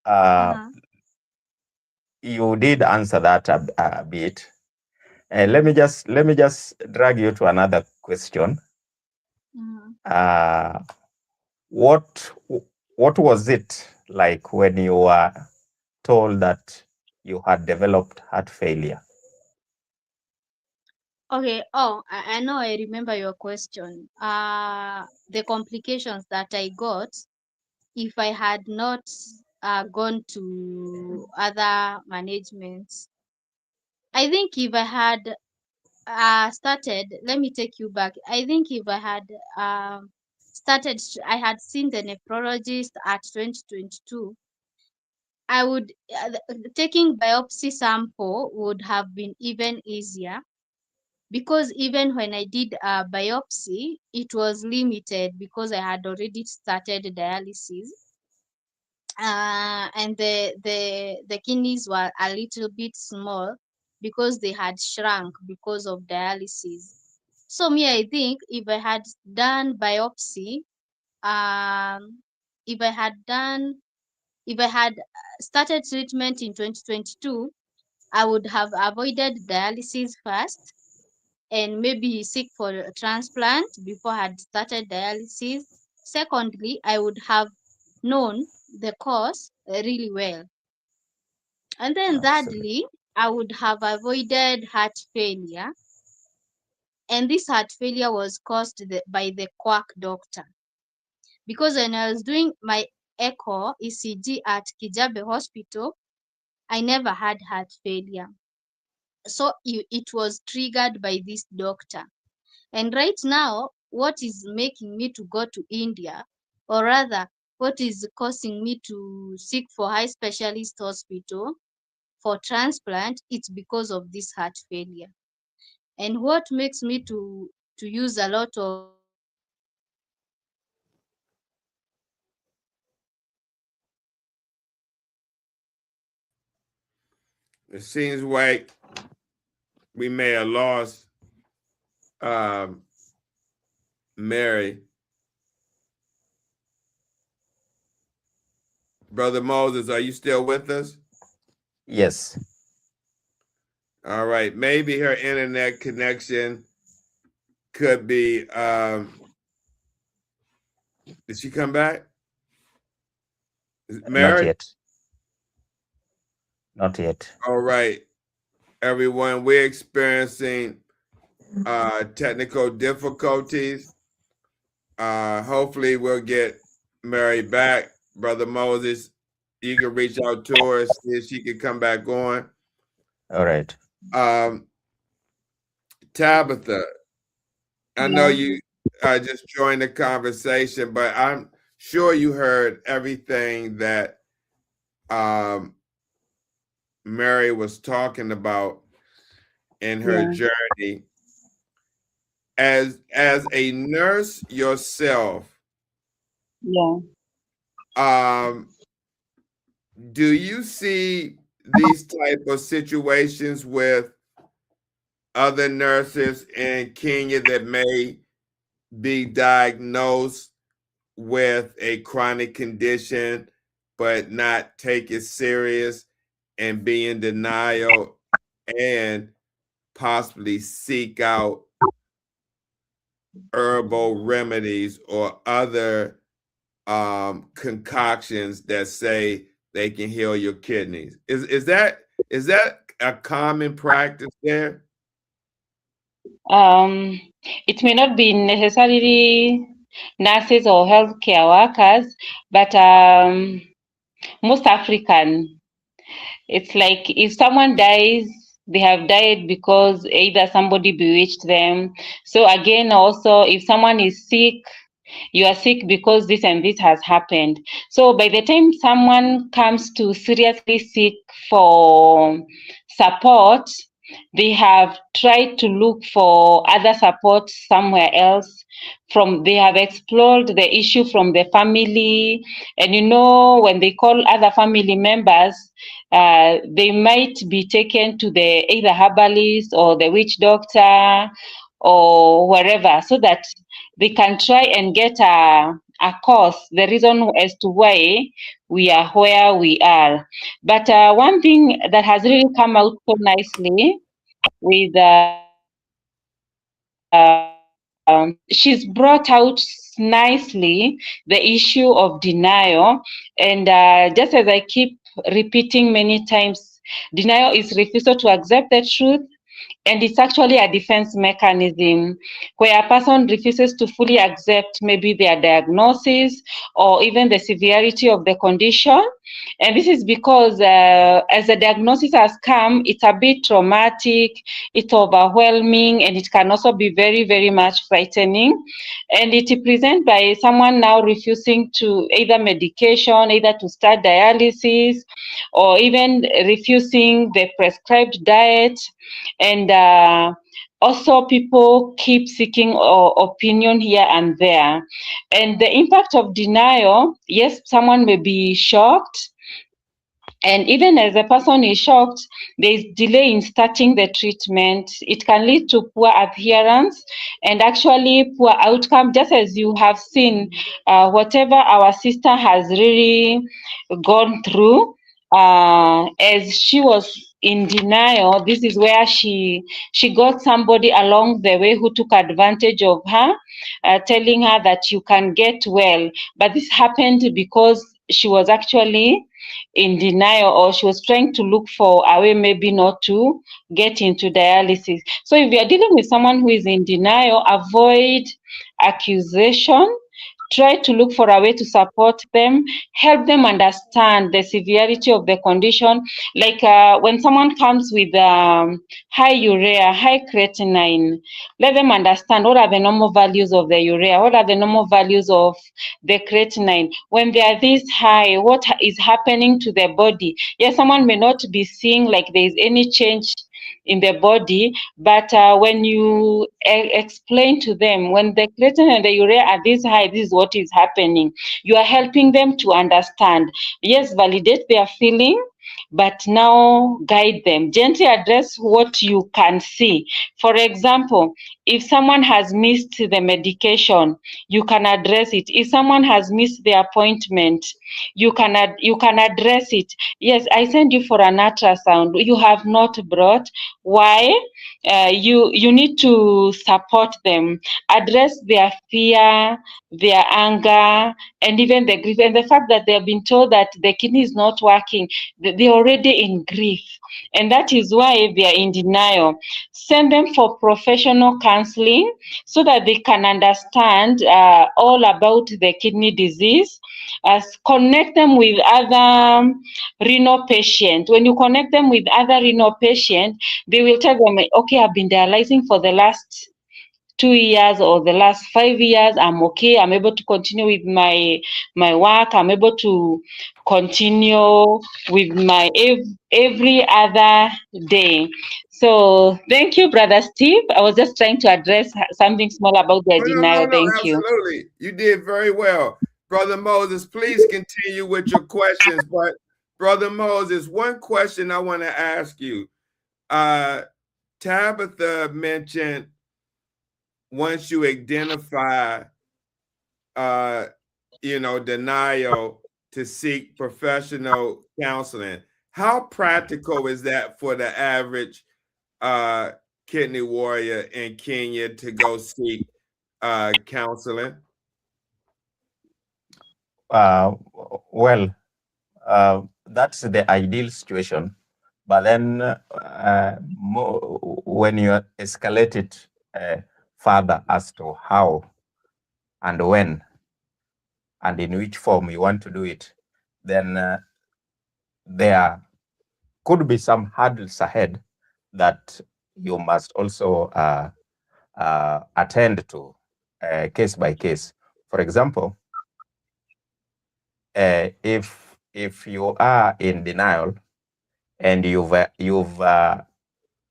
uh, uh-huh. you did answer that a bit. Let me just drag you to another question. Uh-huh. Uh, what what was it like when you were told that you had developed heart failure? Okay. Oh, I know. I remember your question. The complications that I got if I had not gone to other managements. I think if I had started, let me take you back. I think if I had I had seen the nephrologist at 2022, I would, taking biopsy sample would have been even easier, because even when I did a biopsy, it was limited because I had already started dialysis, and the kidneys were a little bit small because they had shrunk because of dialysis. So me, I think if I had done biopsy, um, if I had done, if I had started treatment in 2022, I would have avoided dialysis first and maybe seek for a transplant before I had started dialysis. Secondly, I would have known the cause really well. And then Absolutely. thirdly, I would have avoided heart failure. And this heart failure was caused by the quack doctor. Because when I was doing my echo ECG at Kijabe Hospital, I never had heart failure. So it was triggered by this doctor. And right now, what is making me to go to India, or rather, what is causing me to seek for high specialist hospital for transplant, it's because of this heart failure. And what makes me to use a lot of It seems like we may have lost Mary. Brother Moses, are you still with us? Yes. All right. Maybe her internet connection could be. Did she come back? Mary? Not yet. Not yet. All right, everyone. We're experiencing technical difficulties. Hopefully, we'll get Mary back. Brother Moses, you can reach out to her, see if she can come back on. All right. Tabitha, I know you just joined the conversation, but I'm sure you heard everything that Mary was talking about in her journey. As a nurse yourself, do you see these type of situations with other nurses in Kenya that may be diagnosed with a chronic condition but not take it serious and be in denial and possibly seek out herbal remedies or other concoctions that say they can heal your kidneys? Is that a common practice there? It may not be necessarily nurses or healthcare workers, but most African, it's like if someone dies, they have died because either somebody bewitched them. So again, also, if someone is sick, you are sick because this and this has happened. So by the time someone comes to seriously seek for support, they have tried to look for other support somewhere else. They have explored the issue from the family, and when they call other family members, they might be taken to the either herbalist or the witch doctor or wherever, so that they can try and get a cause, the reason as to why we are where we are. But one thing that has really come out so nicely with she's brought out nicely the issue of denial. And just as I keep repeating many times, denial is refusal to accept the truth. And it's actually a defense mechanism where a person refuses to fully accept maybe their diagnosis or even the severity of the condition. And this is because as the diagnosis has come, it's a bit traumatic, it's overwhelming, and it can also be very, very much frightening. And it is presented by someone now refusing to either medication, either to start dialysis, or even refusing the prescribed diet. And also people keep seeking opinion here and there. And the impact of denial, yes, someone may be shocked. And even as a person is shocked, there is delay in starting the treatment. It can lead to poor adherence and actually poor outcome, just as you have seen whatever our sister has really gone through. As she was in denial, this is where she got somebody along the way who took advantage of her, telling her that you can get well. But this happened because she was actually in denial, or she was trying to look for a way maybe not to get into dialysis. So if you are dealing with someone who is in denial, avoid accusation. Try to look for a way to support them, help them understand the severity of the condition. Like when someone comes with high urea, high creatinine, let them understand what are the normal values of the urea, what are the normal values of the creatinine. When they are this high, what is happening to their body? Yes, someone may not be seeing like there is any change in the body, but when you explain to them, when the creatinine and the urea are this high, this is what is happening, you are helping them to understand. Yes, validate their feeling, but now guide them. Gently address what you can see. For example, if someone has missed the medication, you can address it. If someone has missed the appointment, you can address it. Yes, I send you for an ultrasound. You have not brought. Why? You need to support them, address their fear, their anger, and even the grief, and the fact that they have been told that the kidney is not working. They're already in grief, and that is why they are in denial. Send them for professional counseling so that they can understand all about the kidney disease. Connect them with other renal patients. When you connect them with other renal patients, they will tell them, okay, I've been dialyzing for the last 2 years or the last 5 years. I'm okay. I'm able to continue with my work. I'm able to continue with my every other day. So thank you, Brother Steve. I was just trying to address something small about the denial. Thank you. Absolutely. You did very well. Brother Moses, please continue with your questions. But Brother Moses, one question I want to ask you. Tabitha mentioned once you identify, denial, to seek professional counseling. How practical is that for the average kidney warrior in Kenya to go seek counseling? Well, that's the ideal situation. But then when you escalate it further as to how and when and in which form you want to do it, then there could be some hurdles ahead that you must also attend to case by case. For example, if you are in denial and you've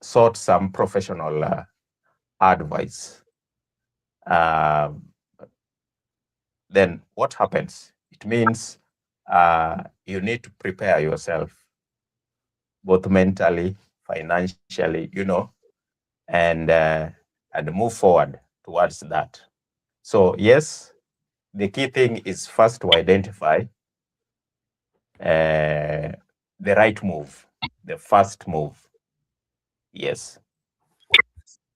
sought some professional advice, then what happens? It means you need to prepare yourself, both mentally, financially, and move forward towards that. So yes, the key thing is first to identify the right move, the first move. Yes.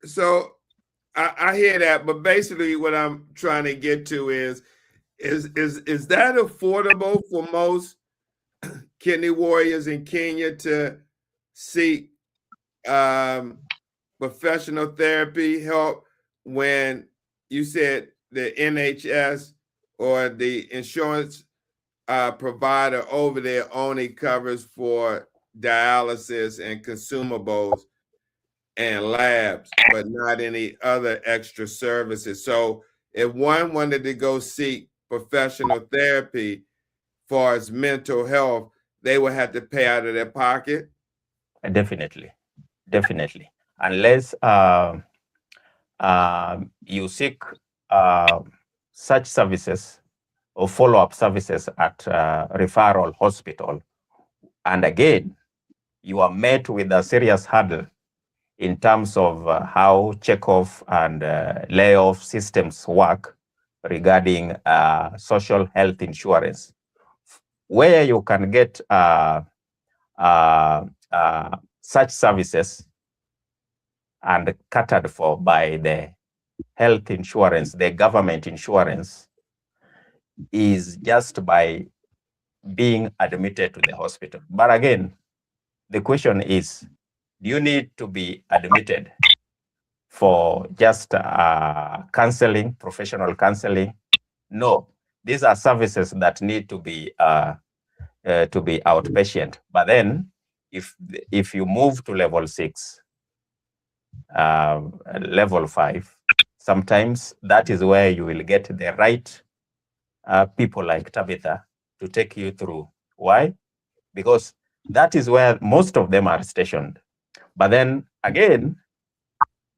So I hear that, but basically what I'm trying to get to is that affordable for most kidney warriors in Kenya to seek professional therapy help when you said the NHS or the insurance provider over there only covers for dialysis and consumables and labs, but not any other extra services? So if one wanted to go seek professional therapy for its mental health, they would have to pay out of their pocket? Definitely. Unless you seek such services or follow-up services at referral hospital, and again, you are met with a serious hurdle in terms of how checkoff and layoff systems work regarding social health insurance, where you can get such services and catered for by the health insurance, the government insurance, is just by being admitted to the hospital. But again, the question is, do you need to be admitted for just counseling, professional counseling? No, these are services that need to be outpatient. But then, if you move to level 6, level 5, sometimes that is where you will get the right people like Tabitha to take you through. Why? Because that is where most of them are stationed. But then again,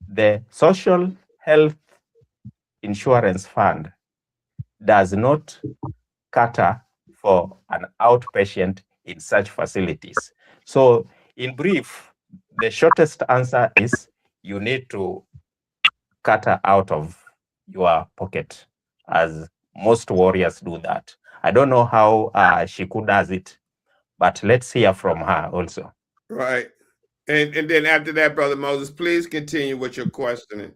the social health insurance fund does not cater for an outpatient in such facilities. So, in brief, the shortest answer is you need to cut her out of your pocket, as most warriors do that. I don't know how Shiku does it, but let's hear from her also. Right. And then after that, Brother Moses, please continue with your questioning.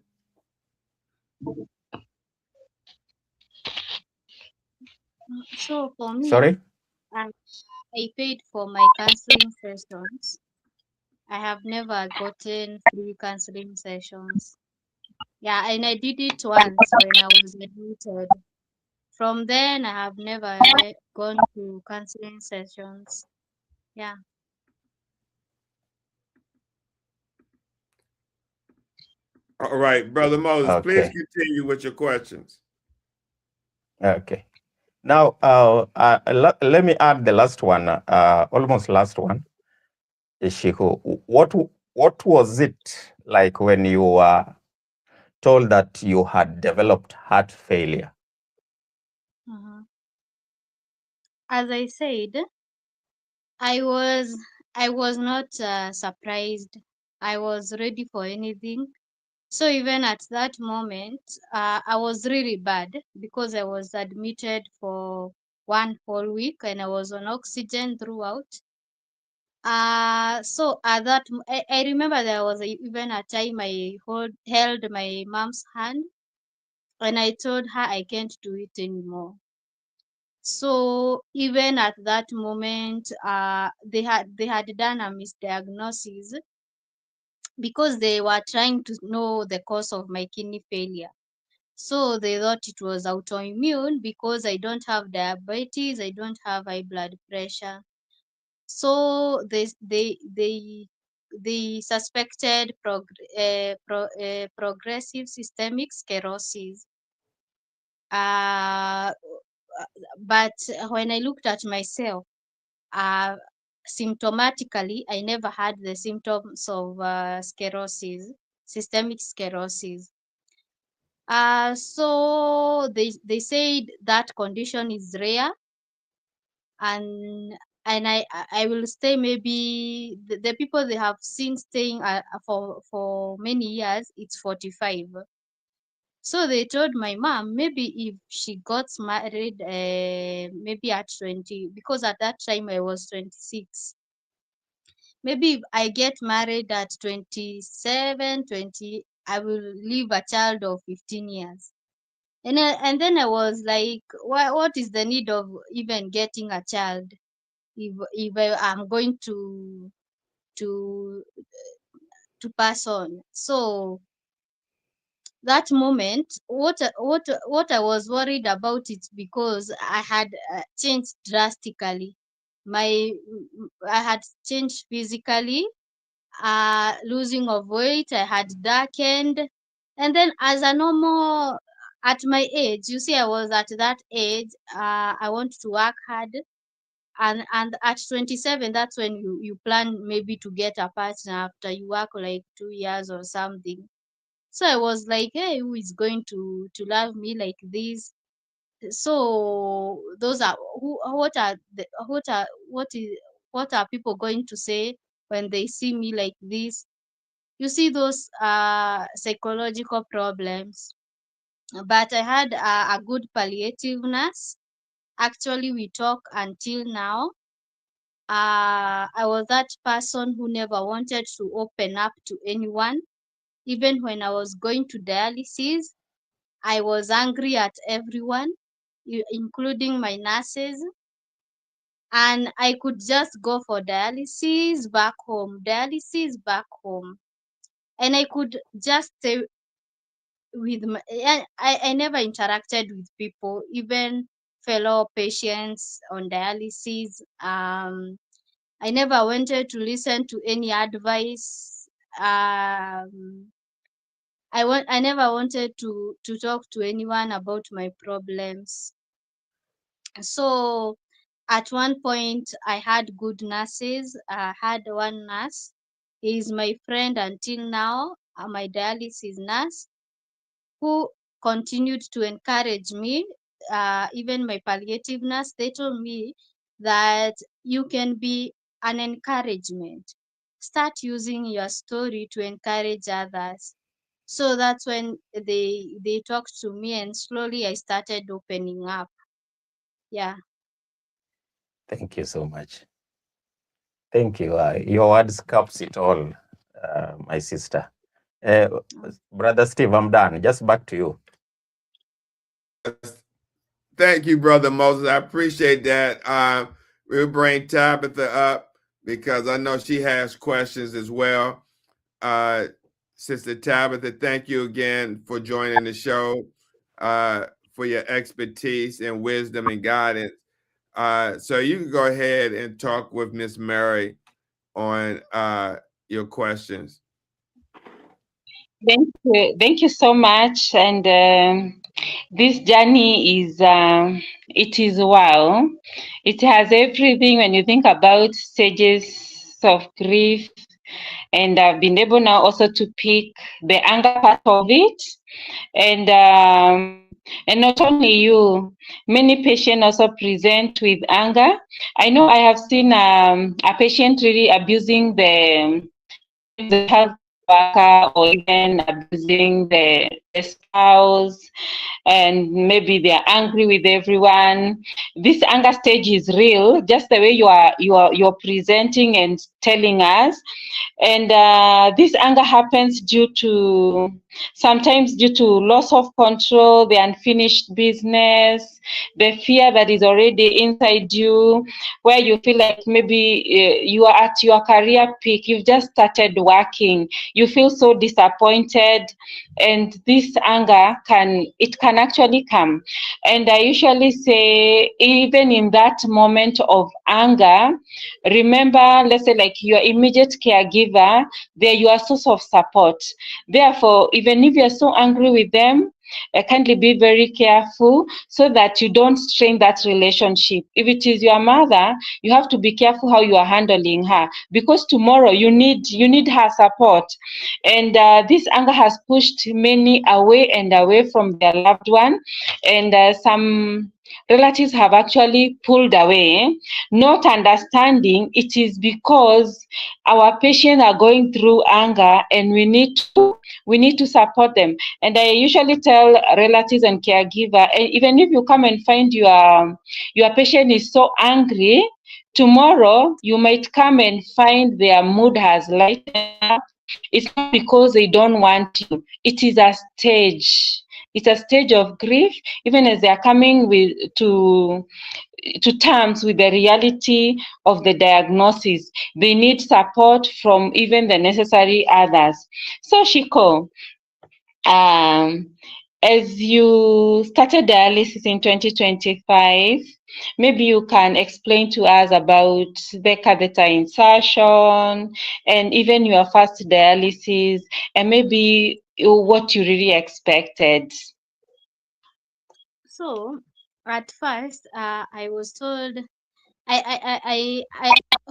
So for me, Sorry? I paid for my counseling sessions. I have never gotten free counseling sessions. Yeah, and I did it once when I was admitted. From then, I have never gone to counseling sessions. Yeah. All right, Brother Moses, please Okay. continue with your questions. Okay. Now, let me add the last one, almost last one. Shiku, what was it like when you were told that you had developed heart failure? Mhm. As I said, I was I was not surprised. I was ready for anything. So even at that moment, I was really bad because I was admitted for 1 whole week and I was on oxygen throughout. So at I remember there was even a time I held my mom's hand and I told her I can't do it anymore. So even at that moment, they had done a misdiagnosis because they were trying to know the cause of my kidney failure. So they thought it was autoimmune because I don't have diabetes, I don't have high blood pressure. So they suspected progressive systemic sclerosis. Uh, but when I looked at myself, uh, symptomatically, I never had the symptoms of sclerosis, systemic sclerosis. So they said that condition is rare, and I will stay maybe the people they have seen staying for many years. It's 45. So they told my mom maybe if she got married, maybe at 20, because at that time I was 26. Maybe if I get married at 27, 20, I will leave a child of 15 years. And then I was like, what is the need of even getting a child if I'm going to to pass on? So that moment, what I was worried about it because I had changed drastically. My I had changed physically, losing of weight. I had darkened, and then as a normal at my age, you see, I was at that age. I want to work hard, and at 27, that's when you plan maybe to get a partner after you work like 2 years or something. So I was like, hey, who is going to love me like this? So those are who what are the, what are people going to say when they see me like this? You see those psychological problems. But I had a good palliative nurse. Actually, we talk until now. I was that person who never wanted to open up to anyone. Even when I was going to dialysis, I was angry at everyone, including my nurses. And I could just go for dialysis back home, dialysis back home. And I could just stay with I never interacted with people, even fellow patients on dialysis. I never wanted to listen to any advice. I never wanted to talk to anyone about my problems. So at one point I had good nurses. I had one nurse. He is my friend until now, my dialysis nurse, who continued to encourage me. Even my palliative nurse, they told me that you can be an encouragement. Start using your story to encourage others. So that's when they talked to me, and slowly I started opening up. Yeah. Thank you so much. Thank you. Your words caps it all, my sister. Brother Steve, I'm done. Just back to you. Thank you, Brother Moses. I appreciate that. We'll bring Tabitha up because I know she has questions as well. Sister Tabitha, thank you again for joining the show, for your expertise and wisdom and guidance. So you can go ahead and talk with Miss Mary on your questions. Thank you so much. And this journey is it is wow. It has everything when you think about stages of grief, and I've been able now also to pick the anger part of it, and not only you, many patients also present with anger. I know I have seen a patient really abusing sometimes the health worker, or even abusing the spouse, and maybe they're angry with everyone. This anger stage is real, just the way you're presenting and telling us. And this anger happens sometimes due to loss of control, the unfinished business, the fear that is already inside you, where you feel like maybe you are at your career peak, you've just started working, you feel so disappointed, and this anger can actually come. And I usually say, even in that moment of anger, remember, let's say like your immediate caregiver, they're your source of support. Therefore, even if you're so angry with them, kindly be very careful so that you don't strain that relationship. If it is your mother, you have to be careful how you are handling her, because tomorrow you need her support. And this anger has pushed many away and away from their loved one, and some relatives have actually pulled away, not understanding it is because our patients are going through anger, and we need to support them. And I usually tell relatives and caregiver, even if you come and find your patient is so angry, tomorrow you might come and find their mood has lightened up. It's not because they don't want you. It is a stage. It's a stage of grief, even as they are coming to terms with the reality of the diagnosis. They need support from even the necessary others. So, Shiko, as you started dialysis in 2025, maybe you can explain to us about the catheter insertion and even your first dialysis, and maybe what you really expected. So at first, I was told I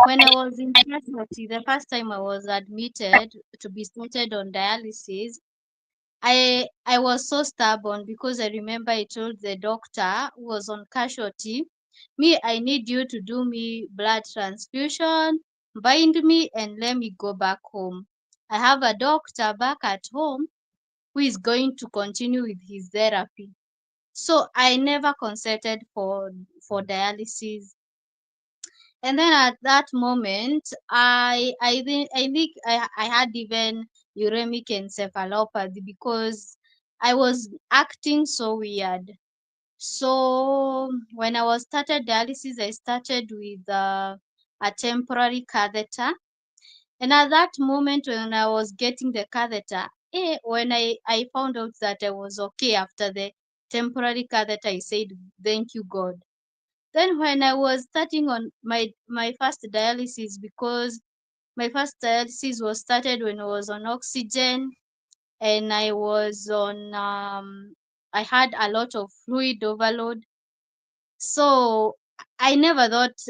when I was in casualty, the first time I was admitted to be started on dialysis, I was so stubborn because I remember I told the doctor who was on casualty, me, I need you to do me blood transfusion, bind me, and let me go back home. I have a doctor back at home who is going to continue with his therapy. So I never consented for dialysis. And then at that moment, I had even uremic encephalopathy because I was acting so weird. So when I was started dialysis, I started with a temporary catheter. And at that moment when I was getting the catheter, when I found out that I was okay after the temporary catheter, I said, thank you, God. Then when I was starting on my first dialysis, because my first dialysis was started when I was on oxygen, and I had a lot of fluid overload. So I never thought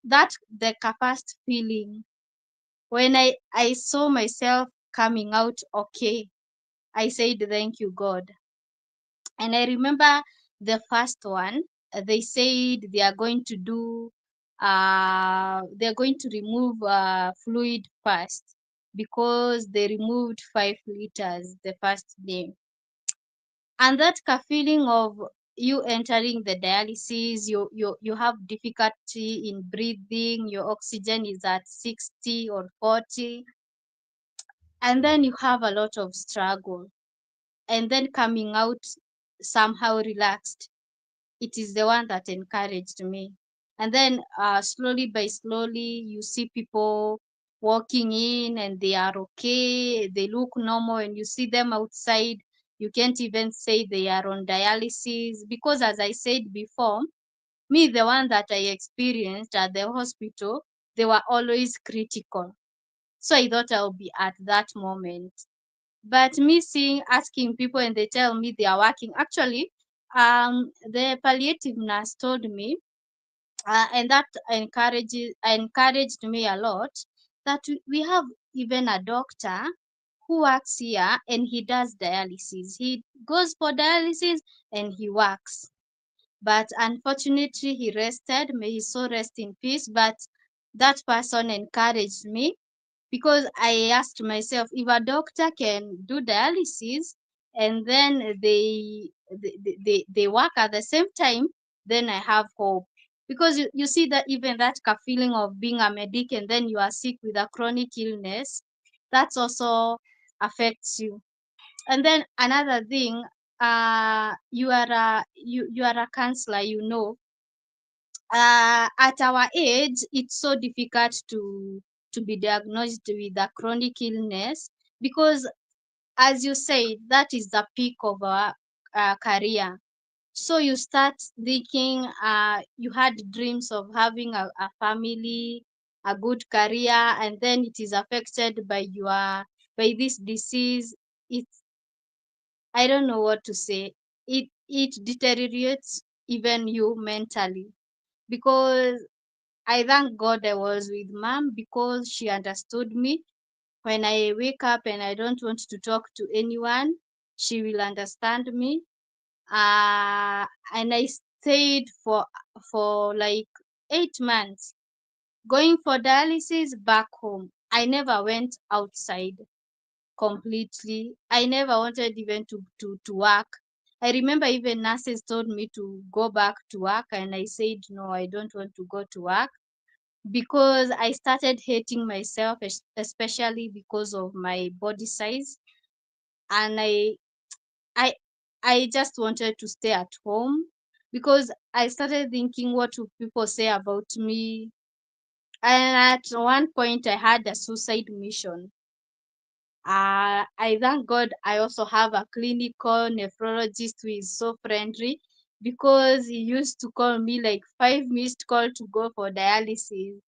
that the first feeling when I saw myself coming out okay, I said thank you, God. And I remember the first one, they said they are going to do they're going to remove fluid first, because they removed 5 liters the first day. And that feeling of you entering the dialysis, you have difficulty in breathing, your oxygen is at 60 or 40, and then you have a lot of struggle, and then coming out somehow relaxed, it is the one that encouraged me. And then slowly by slowly, you see people walking in and they are okay, they look normal, and you see them outside. You can't even say they are on dialysis, because as I said before, me, the one that I experienced at the hospital, they were always critical. So I thought I'll be at that moment. But me seeing, asking people, and they tell me they are working. Actually, the palliative nurse told me, and that encouraged me a lot, that we have even a doctor who works here and he does dialysis. He goes for dialysis and he works. But unfortunately, he rested. May his soul rest in peace. But that person encouraged me, because I asked myself, if a doctor can do dialysis and then they work at the same time, then I have hope. Because you see that even that feeling of being a medic and then you are sick with a chronic illness, that's also affects you. And then another thing, you are a counselor, at our age, it's so difficult to be diagnosed with a chronic illness, because, as you say, that is the peak of our career. So you start thinking, you had dreams of having a family, a good career, and then it is affected by this disease. It's, I don't know what to say. It deteriorates even you mentally, because I thank God I was with mom, because she understood me. When I wake up and I don't want to talk to anyone, she will understand me. And I stayed for like 8 months, going for dialysis back home. I never went outside completely. I never wanted even to work. I remember even nurses told me to go back to work, and I said no, I don't want to go to work, because I started hating myself, especially because of my body size. And I, I just wanted to stay at home, because I started thinking, what do people say about me? And at one point, I had a suicide mission. I thank God I also have a clinical nephrologist who is so friendly, because he used to call me like 5 missed call to go for dialysis.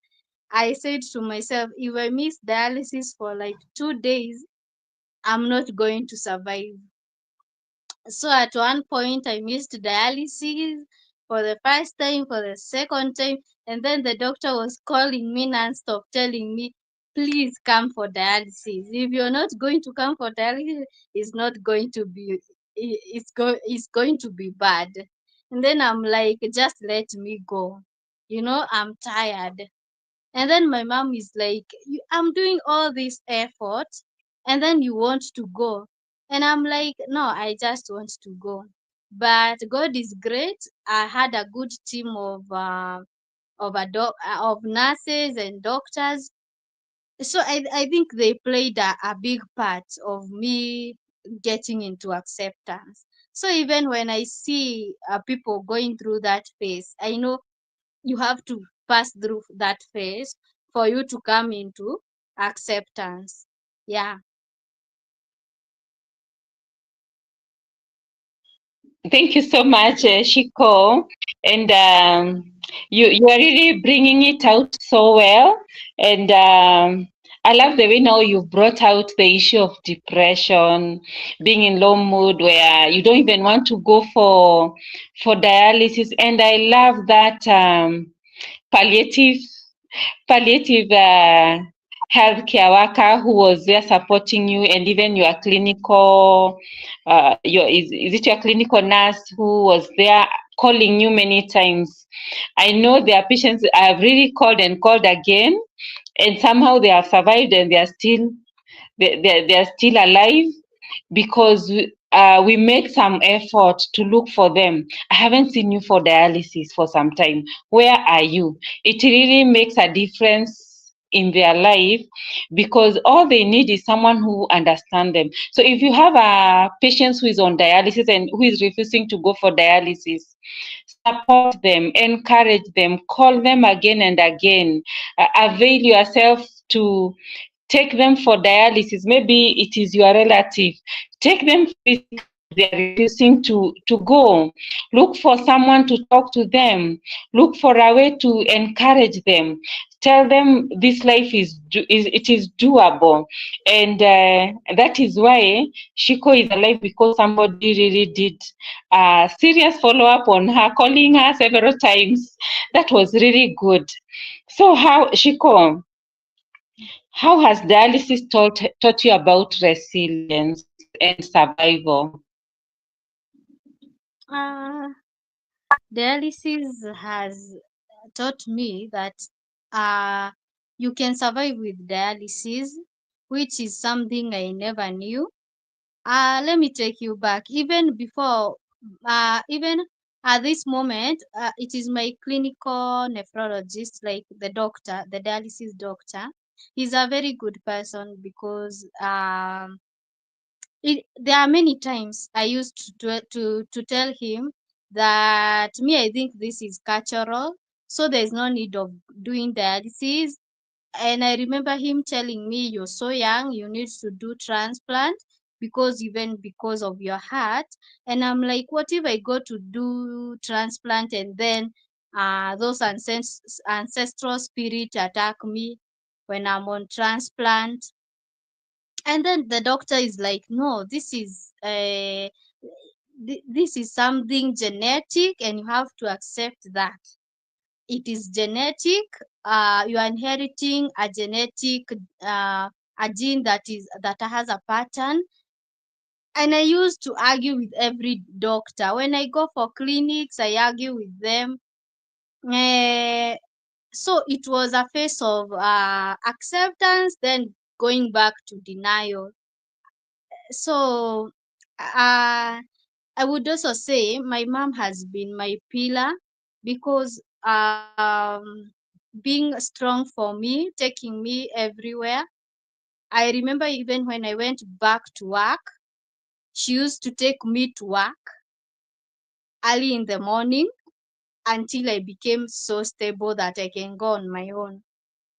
I said to myself, if I miss dialysis for like 2 days, I'm not going to survive. So at one point, I missed dialysis for the first time, for the second time, and then the doctor was calling me nonstop, telling me, please come for dialysis. If you're not going to come for dialysis, it's not going to be, it's going to be bad. And then I'm like, just let me go. I'm tired. And then my mom is like, I'm doing all this effort and then you want to go. And I'm like, no, I just want to go. But God is great. I had a good team of nurses and doctors. So I think they played a big part of me getting into acceptance. So even when I see people going through that phase, I know you have to pass through that phase for you to come into acceptance. Yeah. Thank you so much, Shiko. And you are really bringing it out so well. And I love the way now you brought out the issue of depression, being in low mood where you don't even want to go for dialysis. And I love that palliative palliative healthcare worker who was there supporting you, and even your clinical is it your clinical nurse who was there calling you many times. I know there are patients I have really called and called again, and somehow they have survived and they are still alive because we make some effort to look for them. I haven't seen you for dialysis for some time. Where are you? It really makes a difference in their life because all they need is someone who understands them. So if you have a patient who is on dialysis and who is refusing to go for dialysis, support them, encourage them, call them again and again. Avail yourself to take them for dialysis. Maybe it is your relative. Take them physically if they are refusing to go. Look for someone to talk to them. Look for a way to encourage them. Tell them this life it is doable, and that is why Shiko is alive, because somebody really did a serious follow up on her, calling her several times. That was really good. So, how, Shiko, how has dialysis taught you about resilience and survival? Uh, Dialysis has taught me that you can survive with dialysis, which is something I never knew. Let me take you back. Even before, even at this moment, it is my clinical nephrologist, like the doctor, the dialysis doctor. He's a very good person because there are many times I used to tell him that me, I think this is cultural, so there's no need of doing dialysis. And I remember him telling me, "You're so young, you need to do transplant because even because of your heart." And I'm like, what if I go to do transplant and then those ancestral spirit attack me when I'm on transplant? And then the doctor is like, no, this is something genetic and you have to accept that it is genetic. You are inheriting a genetic a gene that has a pattern. And I used to argue with every doctor when I go for clinics. I argue with them. Eh, so it was a phase of acceptance, then going back to denial. So I would also say my mom has been my pillar because being strong for me, taking me everywhere. I remember even when I went back to work, she used to take me to work early in the morning until I became so stable that I can go on my own.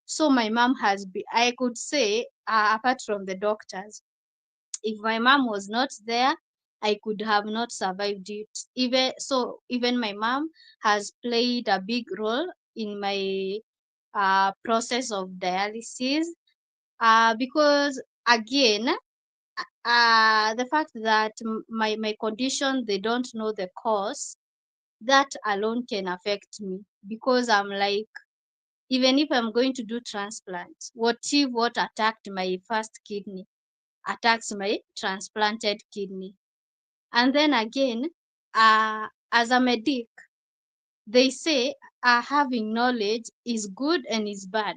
So my mom has been, I could say, apart from the doctors, if my mom was not there, I could have not survived it. Even my mom has played a big role in my process of dialysis. Because again, the fact that my condition, they don't know the cause, that alone can affect me, because I'm like, even if I'm going to do transplant, what if what attacked my first kidney attacks my transplanted kidney? And then again, as a medic, they say having knowledge is good and is bad,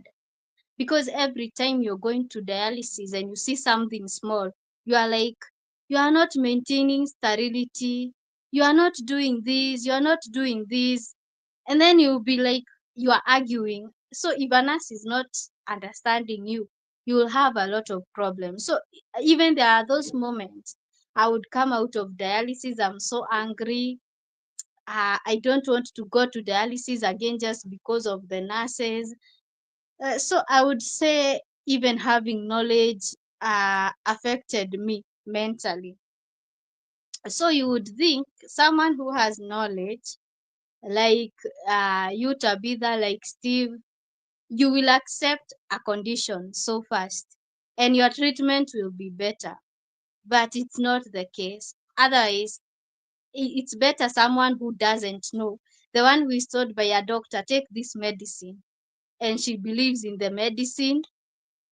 because every time you're going to dialysis and you see something small, you are like, you are not maintaining sterility, you are not doing this, you are not doing this, and then you'll be like, you are arguing. So if a nurse is not understanding you, you will have a lot of problems. So even there are those moments I would come out of dialysis, I'm so angry. I don't want to go to dialysis again just because of the nurses. So I would say even having knowledge affected me mentally. So you would think someone who has knowledge, like you, Tabitha, like Steve, you will accept a condition so fast and your treatment will be better. But it's not the case. Otherwise, it's better someone who doesn't know. The one who is told by a doctor, take this medicine, and she believes in the medicine,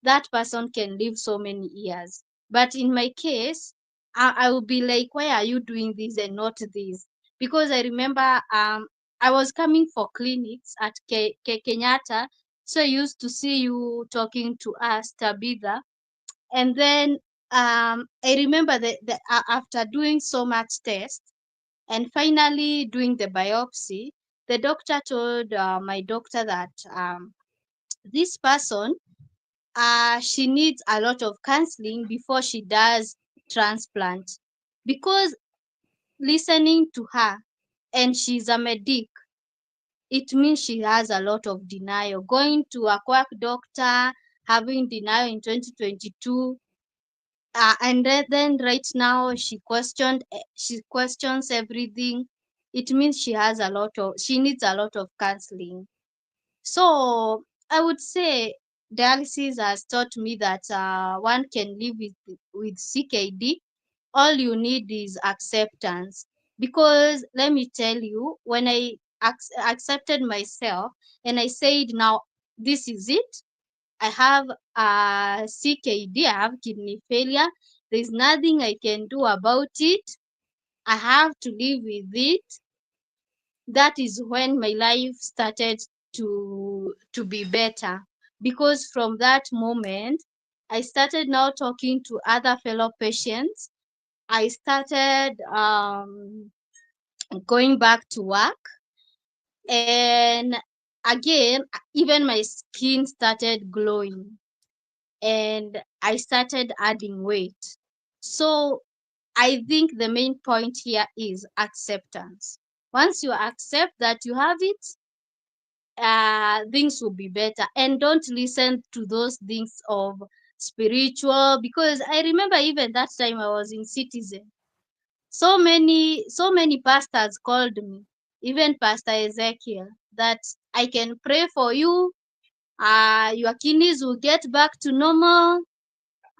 that person can live so many years. But in my case, I will be like, why are you doing this and not this? because I remember I was coming for clinics at Kenyatta, so I used to see you talking to us, Tabitha, and then I remember that after doing so much test and finally doing the biopsy, the doctor told my doctor that this person she needs a lot of counseling before she does transplant, because listening to her, and she's a medic, it means she has a lot of denial. Going to a quack doctor, having denial in 2022, and then right now she questions everything. It means she needs a lot of counseling. So I would say dialysis has taught me that one can live with CKD. All you need is acceptance. Because let me tell you, when I accepted myself and I said, now this is it, I have CKD, I have kidney failure, there's nothing I can do about it, I have to live with it. That is when my life started to be better, because from that moment I started now talking to other fellow patients. I started going back to work, and again, even my skin started glowing, and I started adding weight. So I think the main point here is acceptance. Once you accept that you have it, things will be better. And don't listen to those things of spiritual, because I remember even that time I was in Citizen, so many pastors called me, even Pastor Ezekiel, that I can pray for you, your kidneys will get back to normal.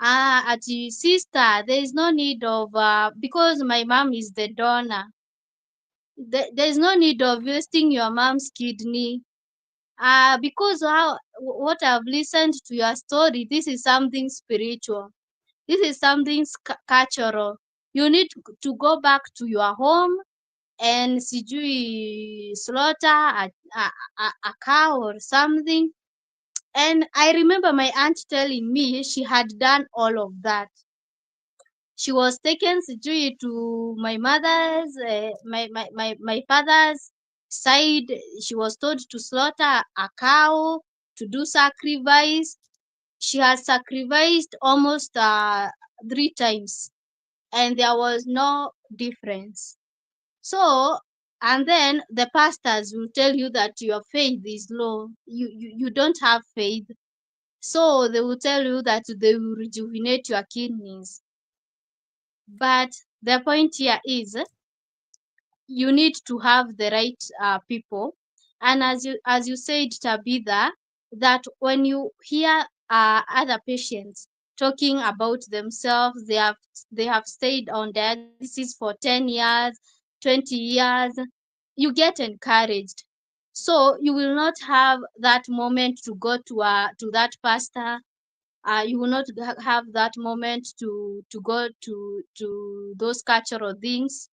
At sister, there is no need of because my mom is the donor, there is no need of wasting your mom's kidney. Because what I've listened to your story, this is something spiritual, this is something cultural. You need to go back to your home and sijui slaughter a cow or something. And I remember my aunt telling me she had done all of that. She was taken sijui to my mother's my father's side. She was told to slaughter a cow, to do sacrifice. She has sacrificed almost 3 times, and there was no difference. So, and then the pastors will tell you that your faith is low. You don't have faith. So they will tell you that they will rejuvenate your kidneys. But the point here is you need to have the right people. And as you said, Tabitha, that when you hear other patients talking about themselves, they have stayed on dialysis for 10 years, 20 years, you get encouraged. So you will not have that moment to go to that pastor. You will not have that moment to go to those cultural things,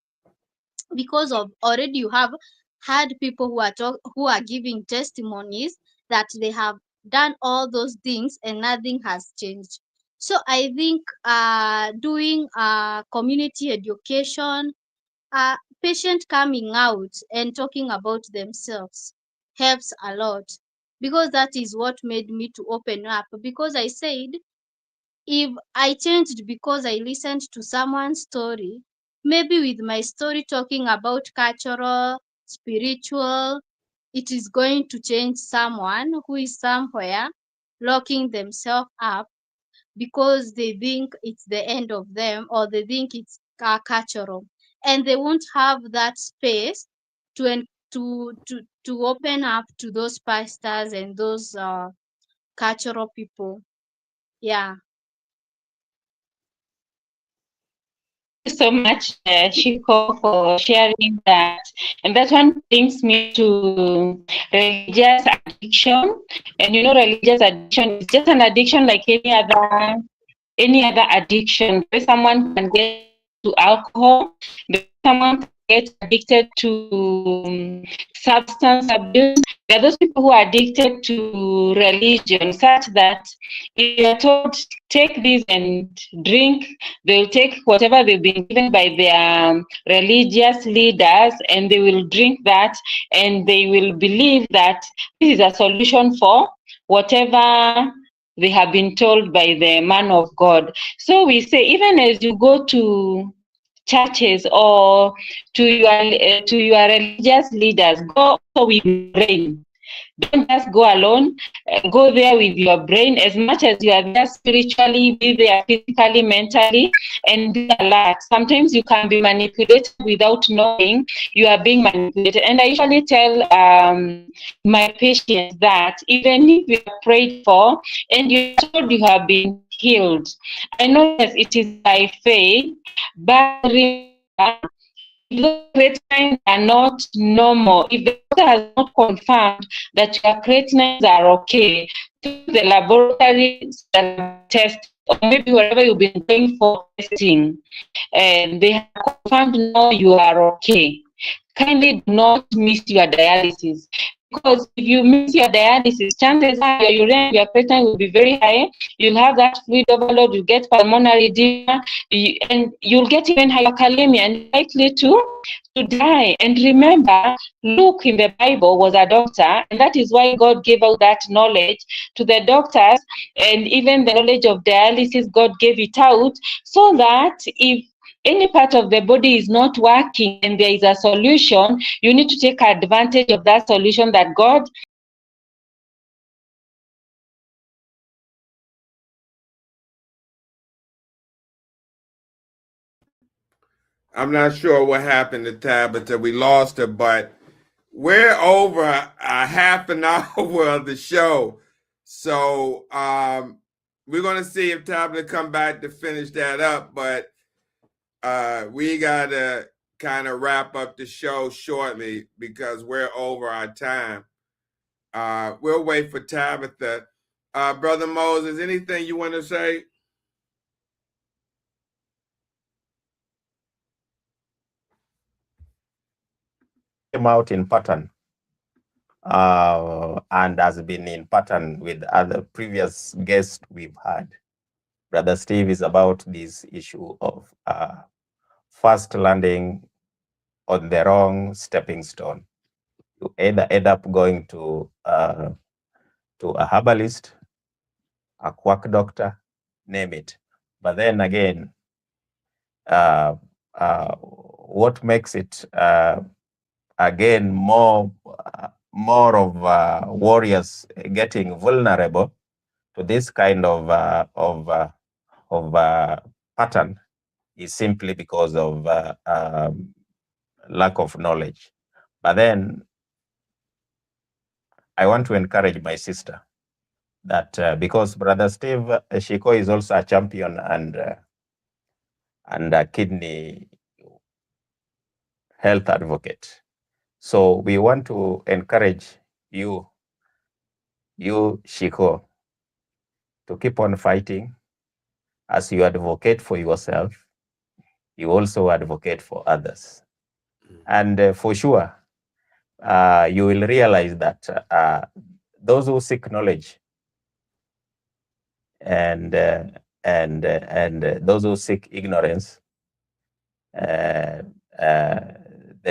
because of already you have had people who are giving testimonies that they have done all those things and nothing has changed. So I think doing community education, uh, patient coming out and talking about themselves helps a lot, because that is what made me to open up. Because I said, if I changed because I listened to someone's story, maybe with my story talking about cultural, spiritual, it is going to change someone who is somewhere locking themselves up because they think it's the end of them, or they think it's cultural, and they won't have that space to to open up to those pastors and those cultural people. Yeah. Thank you so much, Shiko, for sharing that. And that one brings me to religious addiction. And religious addiction is just an addiction like any other addiction. The way someone can get to alcohol, the way someone can get addicted to substance abuse. There are those people who are addicted to religion, such that if you are told, take this and drink, they'll take whatever they've been given by their religious leaders, and they will drink that, and they will believe that this is a solution for whatever they have been told by the man of God. So we say, even as you go to churches or to your religious leaders, go also with your brain. Don't just go alone. Go there with your brain. As much as you are there spiritually, be there physically, mentally, and be alert. Sometimes you can be manipulated without knowing you are being manipulated. And I usually tell my patients that even if you are prayed for and you're told you have been healed, I know, yes, it is by faith, but remember, if those creatinines are not normal, if the doctor has not confirmed that your creatinines are okay, to the laboratory test, or maybe wherever you've been going for testing, and they have confirmed, no, you are okay, kindly do not miss your dialysis. Because if you miss your dialysis, chances are your urea and your creatinine will be very high. You'll have that fluid overload, you get pulmonary edema, and you'll get even hyperkalemia and likely to die. And remember, Luke in the Bible was a doctor, and that is why God gave out that knowledge to the doctors, and even the knowledge of dialysis, God gave it out so that if any part of the body is not working and there is a solution, you need to take advantage of that solution that God. I'm not sure what happened to Tabitha. We lost her, but we're over a half an hour of the show. So we're going to see if Tabitha come back to finish that up, but we got to kind of wrap up the show shortly because we're over our time. We'll wait for Tabitha. Brother Moses, anything you want to say? Came out in pattern and has been in pattern with other previous guests we've had. Brother Steve is about this issue of first landing on the wrong stepping stone. You either end up going to a herbalist, a quack doctor, name it. But then again, what makes it again more of warriors getting vulnerable to this kind of pattern is simply because of lack of knowledge. But then I want to encourage my sister that because Brother Steve Shiku is also a champion and a kidney health advocate. So we want to encourage you Shiku, to keep on fighting. As you advocate for yourself, you also advocate for others. And for sure, you will realize that those who seek knowledge and those who seek ignorance, the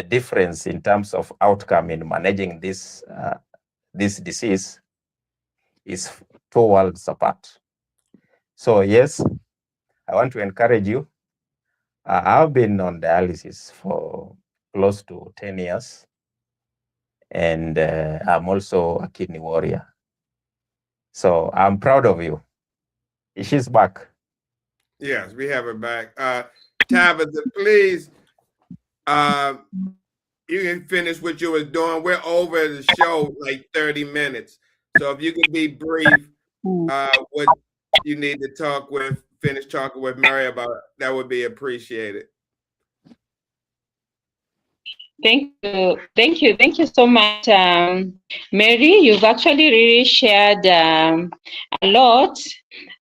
difference in terms of outcome in managing this disease is 2 worlds apart. So yes, I want to encourage you. I've been on dialysis for close to 10 years, and I'm also a kidney warrior. So I'm proud of you. She's back. Yes, we have her back. Tabitha, please, you can finish what you were doing. We're over the show like 30 minutes. So if you could be brief, what you need to finish talking with Mary about, that would be appreciated. Thank you so much, Mary. You've actually really shared a lot.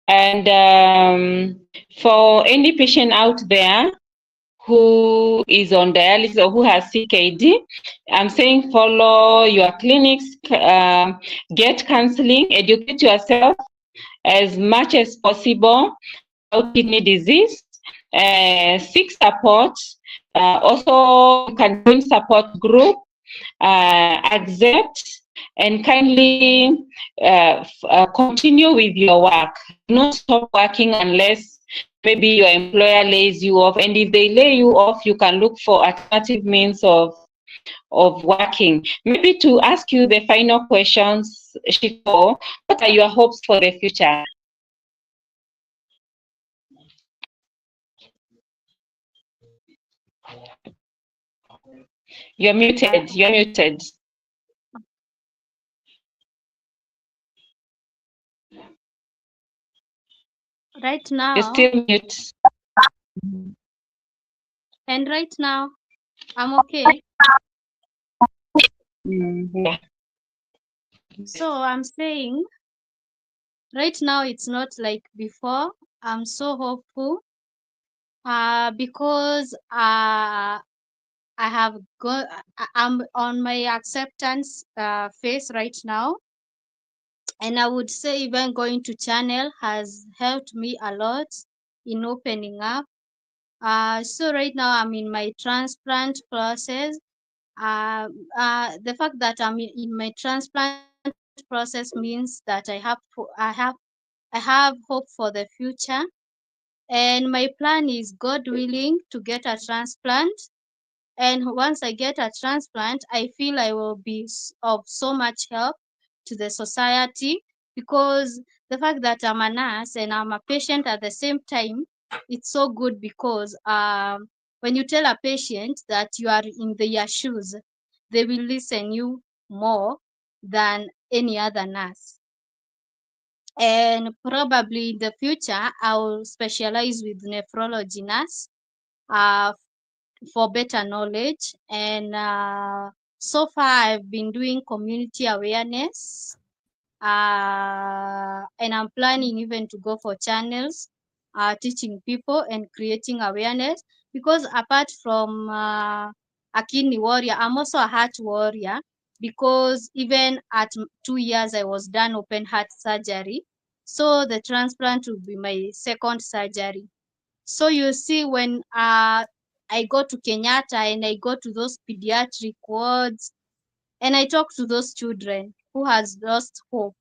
And for any patient out there who is on dialysis or who has CKD, I'm saying follow your clinics, get counseling, educate yourself as much as possible about kidney disease, seek support. Also, you can join support group, accept, and kindly continue with your work. Do not stop working unless maybe your employer lays you off. And if they lay you off, you can look for alternative means of working. Maybe to ask you the final questions, Shiko, what are your hopes for the future? You're muted. You're muted. Right You're now, still mute. and right now, I'm okay. Yeah. So I'm saying, right now, it's not like before. I'm so hopeful because I'm on my acceptance phase right now. And I would say even going to channel has helped me a lot in opening up. So right now I'm in my transplant process. The fact that I'm in my transplant process means that I have hope for the future. And my plan is, God willing, to get a transplant. And once I get a transplant, I feel I will be of so much help to the society, because the fact that I'm a nurse and I'm a patient at the same time, it's so good because when you tell a patient that you are in their shoes, they will listen you more than any other nurse. And probably in the future, I will specialize with nephrology nurse. For better knowledge. And so far, I've been doing community awareness, and I'm planning even to go for channels, teaching people and creating awareness. Because apart from a kidney warrior, I'm also a heart warrior. Because even at 2 years, I was done open heart surgery. So the transplant will be my second surgery. So you see, when I go to Kenyatta and I go to those pediatric wards and I talk to those children who has lost hope,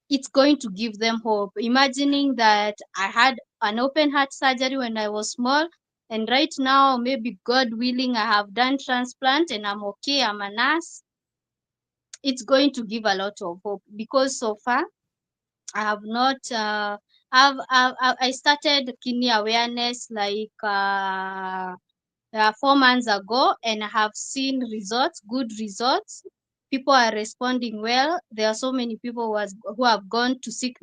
it's going to give them hope. Imagining that I had an open heart surgery when I was small, and right now, maybe God willing, I have done transplant and I'm okay, I'm a nurse. It's going to give a lot of hope, because so far I have not. I started kidney awareness like 4 months ago, and I have seen results, good results. People are responding well. There are so many people who have gone to seek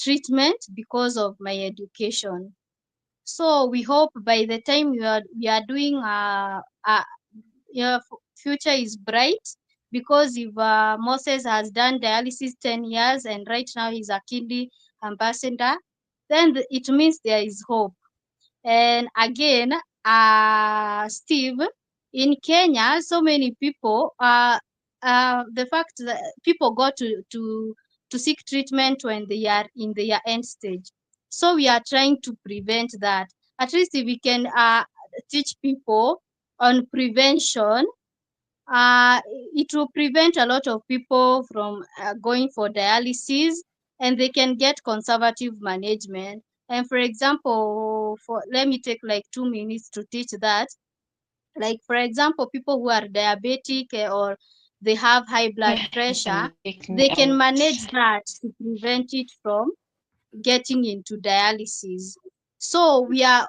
treatment because of my education. So we hope by the time we are doing your future is bright, because if Moses has done dialysis 10 years and right now he's a kidney ambassador, then it means there is hope. And again, Steve, in Kenya, so many people, the fact that people go to seek treatment when they are in their end stage. So we are trying to prevent that. At least if we can teach people on prevention, uh, it will prevent a lot of people from going for dialysis, and they can get conservative management. And for example, let me take like 2 minutes to teach that. Like for example, people who are diabetic, or they have high blood pressure, Take they me can out. manage that to prevent it from getting into dialysis. So we are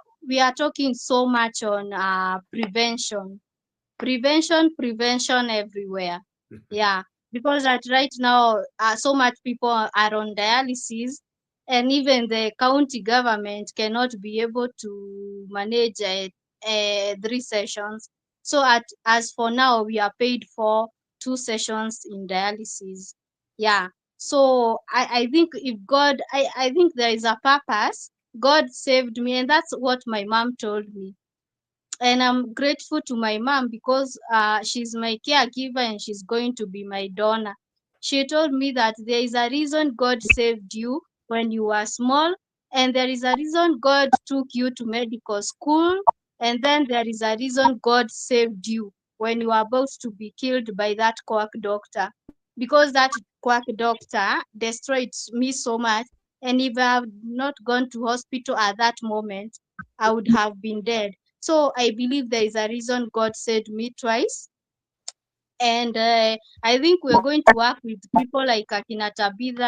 talking so much on prevention everywhere. Yeah, because at right now, so much people are on dialysis, and even the county government cannot be able to manage 3 sessions. So as for now, we are paid for 2 sessions in dialysis. Yeah. So I think if God, I think there is a purpose God saved me, and that's what my mom told me. And I'm grateful to my mom because she's my caregiver and she's going to be my donor. She told me that there is a reason God saved you when you were small, and there is a reason God took you to medical school, and then there is a reason God saved you when you are about to be killed by that quack doctor. Because that quack doctor destroyed me so much, and if I had not gone to hospital at that moment, I would have been dead. So I believe there is a reason God saved me twice. And I think we're going to work with people like Akina Tabitha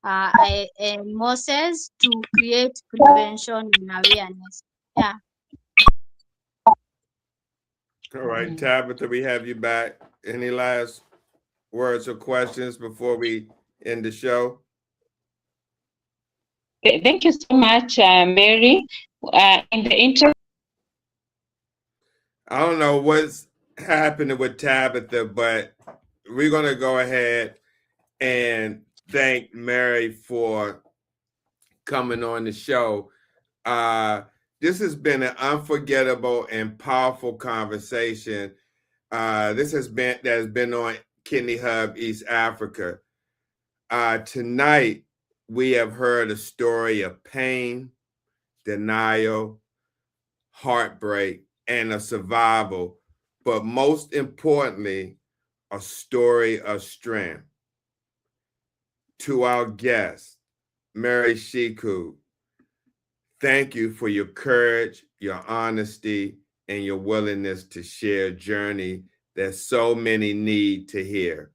and Moses to create prevention and awareness. Yeah. All right, Tabitha, we have you back. Any last words or questions before we end the show? Thank you so much, Mary. In the interest, I don't know what's happening with Tabitha, but we're going to go ahead and thank Mary for coming on the show. This has been an unforgettable and powerful conversation. This has been on Kidney Hub East Africa. Tonight, we have heard a story of pain, denial, heartbreak, and a survival, but most importantly, a story of strength. To our guest, Mary Shiku, thank you for your courage, your honesty, and your willingness to share a journey that so many need to hear.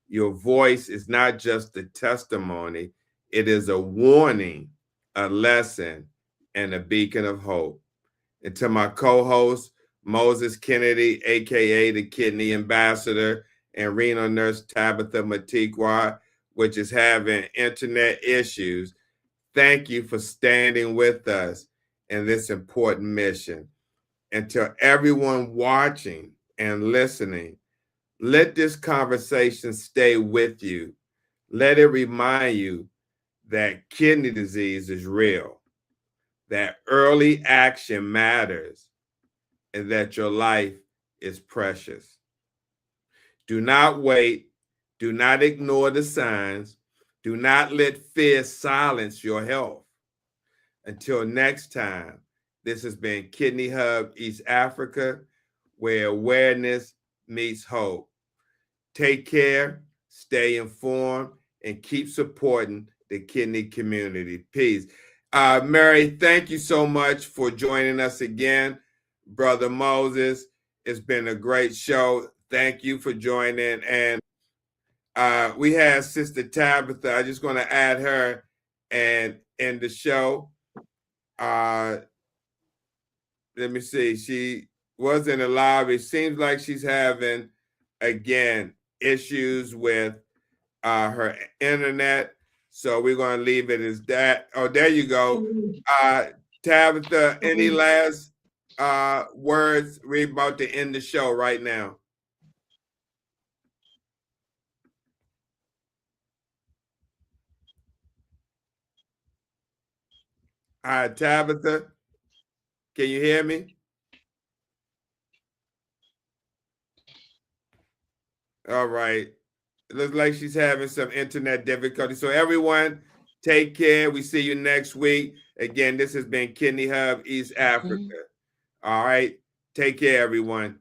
Your voice is not just a testimony, it is a warning, a lesson, and a beacon of hope. And to my co-host, Moses Kennedy, aka the Kidney Ambassador, and renal nurse Tabitha Matikwa, which is having internet issues, thank you for standing with us in this important mission. And to everyone watching and listening, let this conversation stay with you. Let it remind you that kidney disease is real, that early action matters, and that your life is precious. Do not wait. Do not ignore the signs. Do not let fear silence your health. Until next time, this has been Kidney Hub East Africa, where awareness meets hope. Take care, stay informed, and keep supporting the kidney community. Peace. Mary, thank you so much for joining us again. Brother Moses, it's been a great show. Thank you for joining. And we have Sister Tabitha. I'm just going to add her and end the show. Let me see. She was in the lobby. Seems like she's having, again, issues with her internet. So we're going to leave it as that. Oh, there you go. Tabitha, any last words? We're about to end the show right now. Tabitha, can you hear me? All right. It looks like she's having some internet difficulty. So everyone, take care. We see you next week. Again, this has been Kidney Hub East Africa. All right. Take care, everyone.